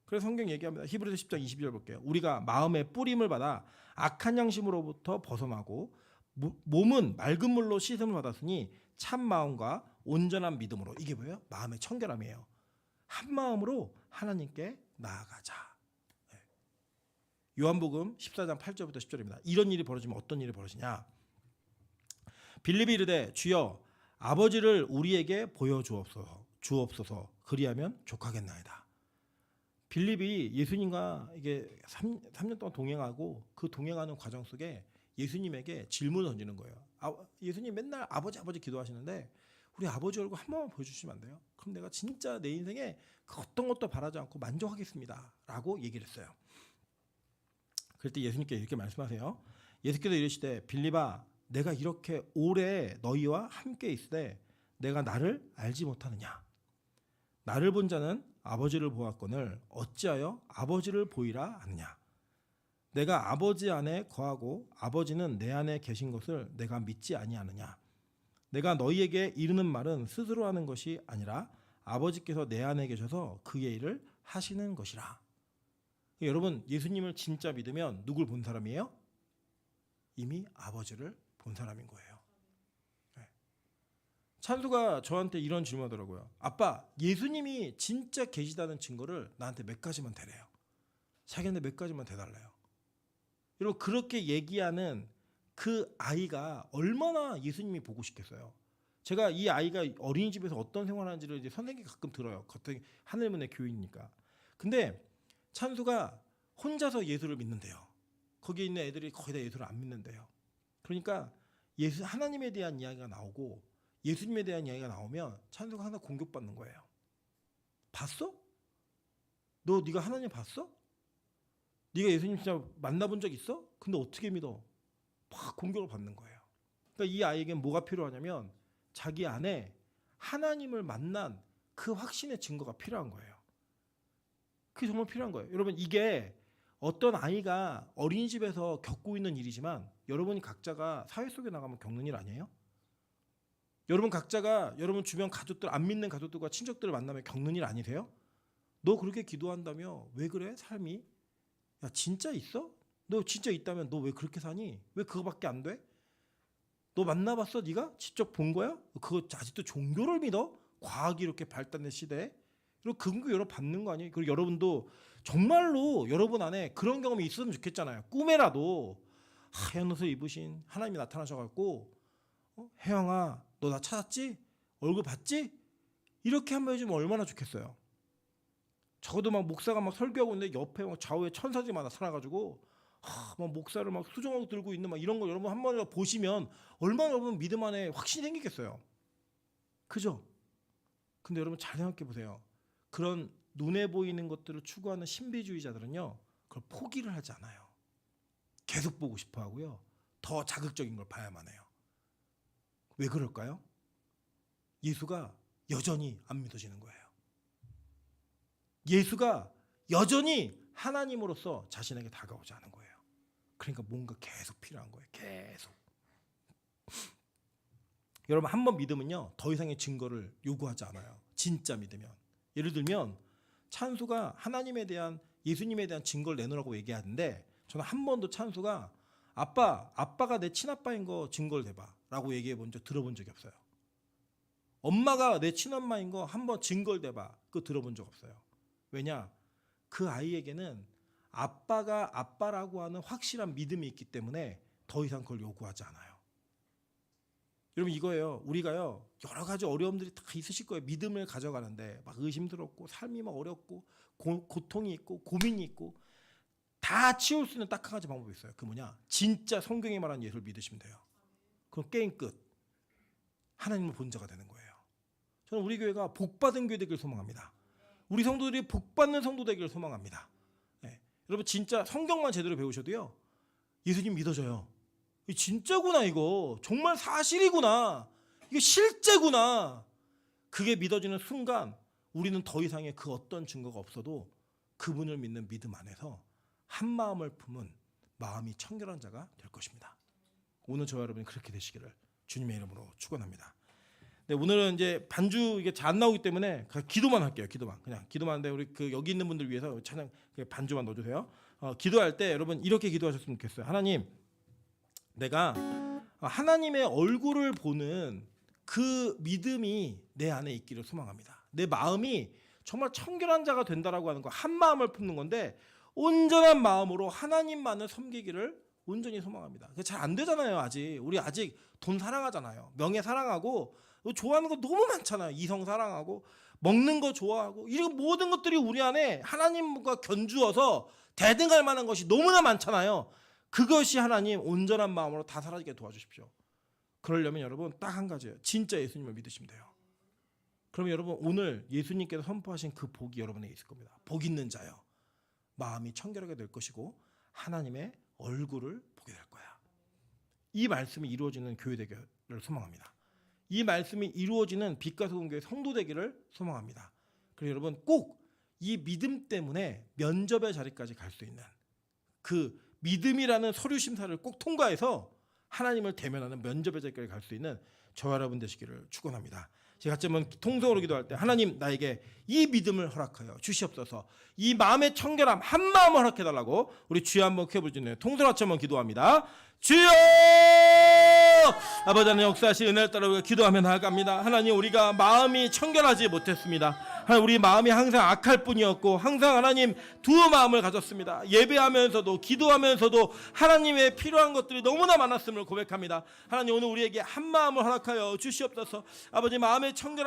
그래서 성경 얘기합니다. 히브리서 10장 22절 볼게요. 우리가 마음의 뿌림을 받아 악한 양심으로부터 벗어나고 몸은 맑은 물로 씻음을 받았으니 참 마음과 온전한 믿음으로. 이게 뭐예요? 마음의 청결함이에요. 한 마음으로 하나님께 나아가자. 요한복음 14장 8절부터 10절입니다. 이런 일이 벌어지면 어떤 일이 벌어지냐? 빌립이 이르되 주여 아버지를 우리에게 보여주옵소서. 그리하면 족하겠나이다. 빌립이 예수님과 이게 3년 동안 동행하고 그 동행하는 과정 속에 예수님에게 질문을 던지는 거예요. 예수님 맨날 아버지 기도하시는데 우리 아버지 얼굴 한 번만 보여주시면 안 돼요? 그럼 내가 진짜 내 인생에 그 어떤 것도 바라지 않고 만족하겠습니다. 라고 얘기를 했어요. 그럴 때 예수님께 이렇게 말씀하세요. 예수께서 이르시되 빌립아 내가 이렇게 오래 너희와 함께 있으되 내가 나를 알지 못하느냐? 나를 본 자는 아버지를 보았거늘 어찌하여 아버지를 보이라 하느냐? 내가 아버지 안에 거하고 아버지는 내 안에 계신 것을 내가 믿지 아니하느냐? 내가 너희에게 이르는 말은 스스로 하는 것이 아니라 아버지께서 내 안에 계셔서 그의 일을 하시는 것이라. 여러분 예수님을 진짜 믿으면 누굴 본 사람이에요? 이미 아버지를 본 사람인 거예요. 찬수가 저한테 이런 질문하더라고요. 아빠, 예수님이 진짜 계시다는 증거를 나한테 몇 가지만 대래요. 자기한테 몇 가지만 대달래요. 여러분 그렇게 얘기하는 그 아이가 얼마나 예수님이 보고 싶겠어요. 제가 이 아이가 어린이집에서 어떤 생활하는지를 이제 선생님이 가끔 들어요. 같은 하늘문의 교인이니까. 근데 찬수가 혼자서 예수를 믿는데요. 거기에 있는 애들이 거의 다 예수를 안 믿는데요. 그러니까 하나님에 대한 이야기가 나오고 예수님에 대한 이야기가 나오면 찬수가 하나 공격받는 거예요. 봤어? 네가 하나님 봤어? 네가 예수님 진짜 만나본 적 있어? 근데 어떻게 믿어? 막 공격을 받는 거예요. 그러니까 이 아이에겐 뭐가 필요하냐면 자기 안에 하나님을 만난 그 확신의 증거가 필요한 거예요. 그게 정말 필요한 거예요. 여러분 이게 어떤 아이가 어린이집에서 겪고 있는 일이지만 여러분이 각자가 사회 속에 나가면 겪는 일 아니에요? 여러분 각자가 여러분 주변 가족들 안 믿는 가족들과 친척들을 만나면 겪는 일 아니세요? 너 그렇게 기도한다며 왜 그래 삶이? 야 진짜 있어? 너 진짜 있다면 너 왜 그렇게 사니? 왜 그거밖에 안 돼? 너 만나봤어 네가? 직접 본 거야? 그거 아직도 종교를 믿어? 과학이 이렇게 발달된 시대에? 그리고 근거 여러분 받는 거 아니에요? 그리고 여러분도 정말로 여러분 안에 그런 경험이 있었으면 좋겠잖아요. 꿈에라도 하얀 옷을 입으신 하나님이 나타나셔갖고 혜영아 너 나 찾았지? 얼굴 봤지? 이렇게 한번 해주면 얼마나 좋겠어요. 적어도 막 목사가 막 설교하고 있는데 옆에 막 좌우에 천사들이 많아 살아가지고 막 목사를 막 수정하고 들고 있는 막 이런 거 여러분 한 번 보시면 얼마나 여러분 믿음 안에 확신이 생기겠어요. 그죠? 근데 여러분 잘 생각해 보세요. 그런 눈에 보이는 것들을 추구하는 신비주의자들은요 그걸 포기를 하지 않아요. 계속 보고 싶어 하고요. 더 자극적인 걸 봐야만 해요. 왜 그럴까요? 예수가 여전히 안 믿어지는 거예요. 예수가 여전히 하나님으로서 자신에게 다가오지 않은 거예요. 그러니까 뭔가 계속 필요한 거예요. 계속. 여러분 한 번 믿으면요 더 이상의 증거를 요구하지 않아요. 진짜 믿으면. 예를 들면 찬수가 하나님에 대한 예수님에 대한 증거를 내놓으라고 얘기하는데 저는 한 번도 찬수가 아빠가 내 친아빠인 거 증거를 대봐 라고 얘기해 본 적 들어본 적이 없어요. 엄마가 내 친엄마인 거 한번 증거를 대봐 그거 들어본 적 없어요. 왜냐? 그 아이에게는 아빠가 아빠라고 하는 확실한 믿음이 있기 때문에 더 이상 그걸 요구하지 않아요. 여러분 이거예요. 우리가요 여러 가지 어려움들이 다 있으실 거예요. 믿음을 가져가는데 막 의심스럽고 삶이 막 어렵고 고통이 있고 고민이 있고 다 치울 수 있는 딱 한 가지 방법이 있어요. 그 뭐냐? 진짜 성경이 말하는 예수를 믿으시면 돼요. 그럼 게임 끝. 하나님을 본 자가 되는 거예요. 저는 우리 교회가 복받은 교회 되기를 소망합니다. 우리 성도들이 복받는 성도 되기를 소망합니다. 네. 여러분 진짜 성경만 제대로 배우셔도요 예수님 믿어져요. 이게 진짜구나 이거. 정말 사실이구나. 이게 실제구나. 그게 믿어지는 순간 우리는 더 이상의 그 어떤 증거가 없어도 그분을 믿는 믿음 안에서 한 마음을 품은 마음이 청결한 자가 될 것입니다. 오늘 저와 여러분이 그렇게 되시기를 주님의 이름으로 축원합니다. 네, 오늘은 이제 반주 이게 잘 안 나오기 때문에 그냥 기도만 할게요. 기도만 그냥 기도만 하는데 우리 그 여기 있는 분들 위해서 찬양 반주만 넣어주세요. 기도할 때 여러분 이렇게 기도하셨으면 좋겠어요. 하나님, 내가 하나님의 얼굴을 보는 그 믿음이 내 안에 있기를 소망합니다. 내 마음이 정말 청결한 자가 된다라고 하는 거, 한 마음을 품는 건데 온전한 마음으로 하나님만을 섬기기를 온전히 소망합니다. 잘 안 되잖아요. 우리 아직 돈 사랑하잖아요. 명예 사랑하고 좋아하는 거 너무 많잖아요. 이성 사랑하고 먹는 거 좋아하고 이런 모든 것들이 우리 안에 하나님과 견주어서 대등할 만한 것이 너무나 많잖아요. 그것이 하나님 온전한 마음으로 다 사라지게 도와주십시오. 그러려면 여러분 딱 한 가지예요. 진짜 예수님을 믿으시면 돼요. 그러면 여러분 오늘 예수님께서 선포하신 그 복이 여러분에게 있을 겁니다. 복 있는 자요. 마음이 청결하게 될 것이고 하나님의 얼굴을 보게 될 거야. 이 말씀이 이루어지는 교회 되기를 소망합니다. 이 말씀이 이루어지는 빛과 소금 교회 성도 되기를 소망합니다. 그리고 여러분 꼭 이 믿음 때문에 면접의 자리까지 갈 수 있는 그 믿음이라는 서류 심사를 꼭 통과해서 하나님을 대면하는 면접의 자리까지 갈 수 있는 저와 여러분 되시기를 축원합니다. 제가 한번 통성으로 기도할 때 하나님 나에게 이 믿음을 허락하여 주시옵소서. 이 마음의 청결함 한 마음을 허락해달라고 우리 주여 한번 크게 통성같이 한번 기도합니다. 주여! 아버지 하나님 역사하신 은혜를 따라 우리가 기도하며 나아갑니다. 하나님 우리가 마음이 청결하지 못했습니다. 하나님 우리 마음이 항상 악할 뿐이었고 항상 하나님 두 마음을 가졌습니다. 예배하면서도 기도하면서도 하나님의 필요한 것들이 너무나 많았음을 고백합니다. 하나님 오늘 우리에게 한 마음을 허락하여 주시옵소서. 아버지 마음의 청결함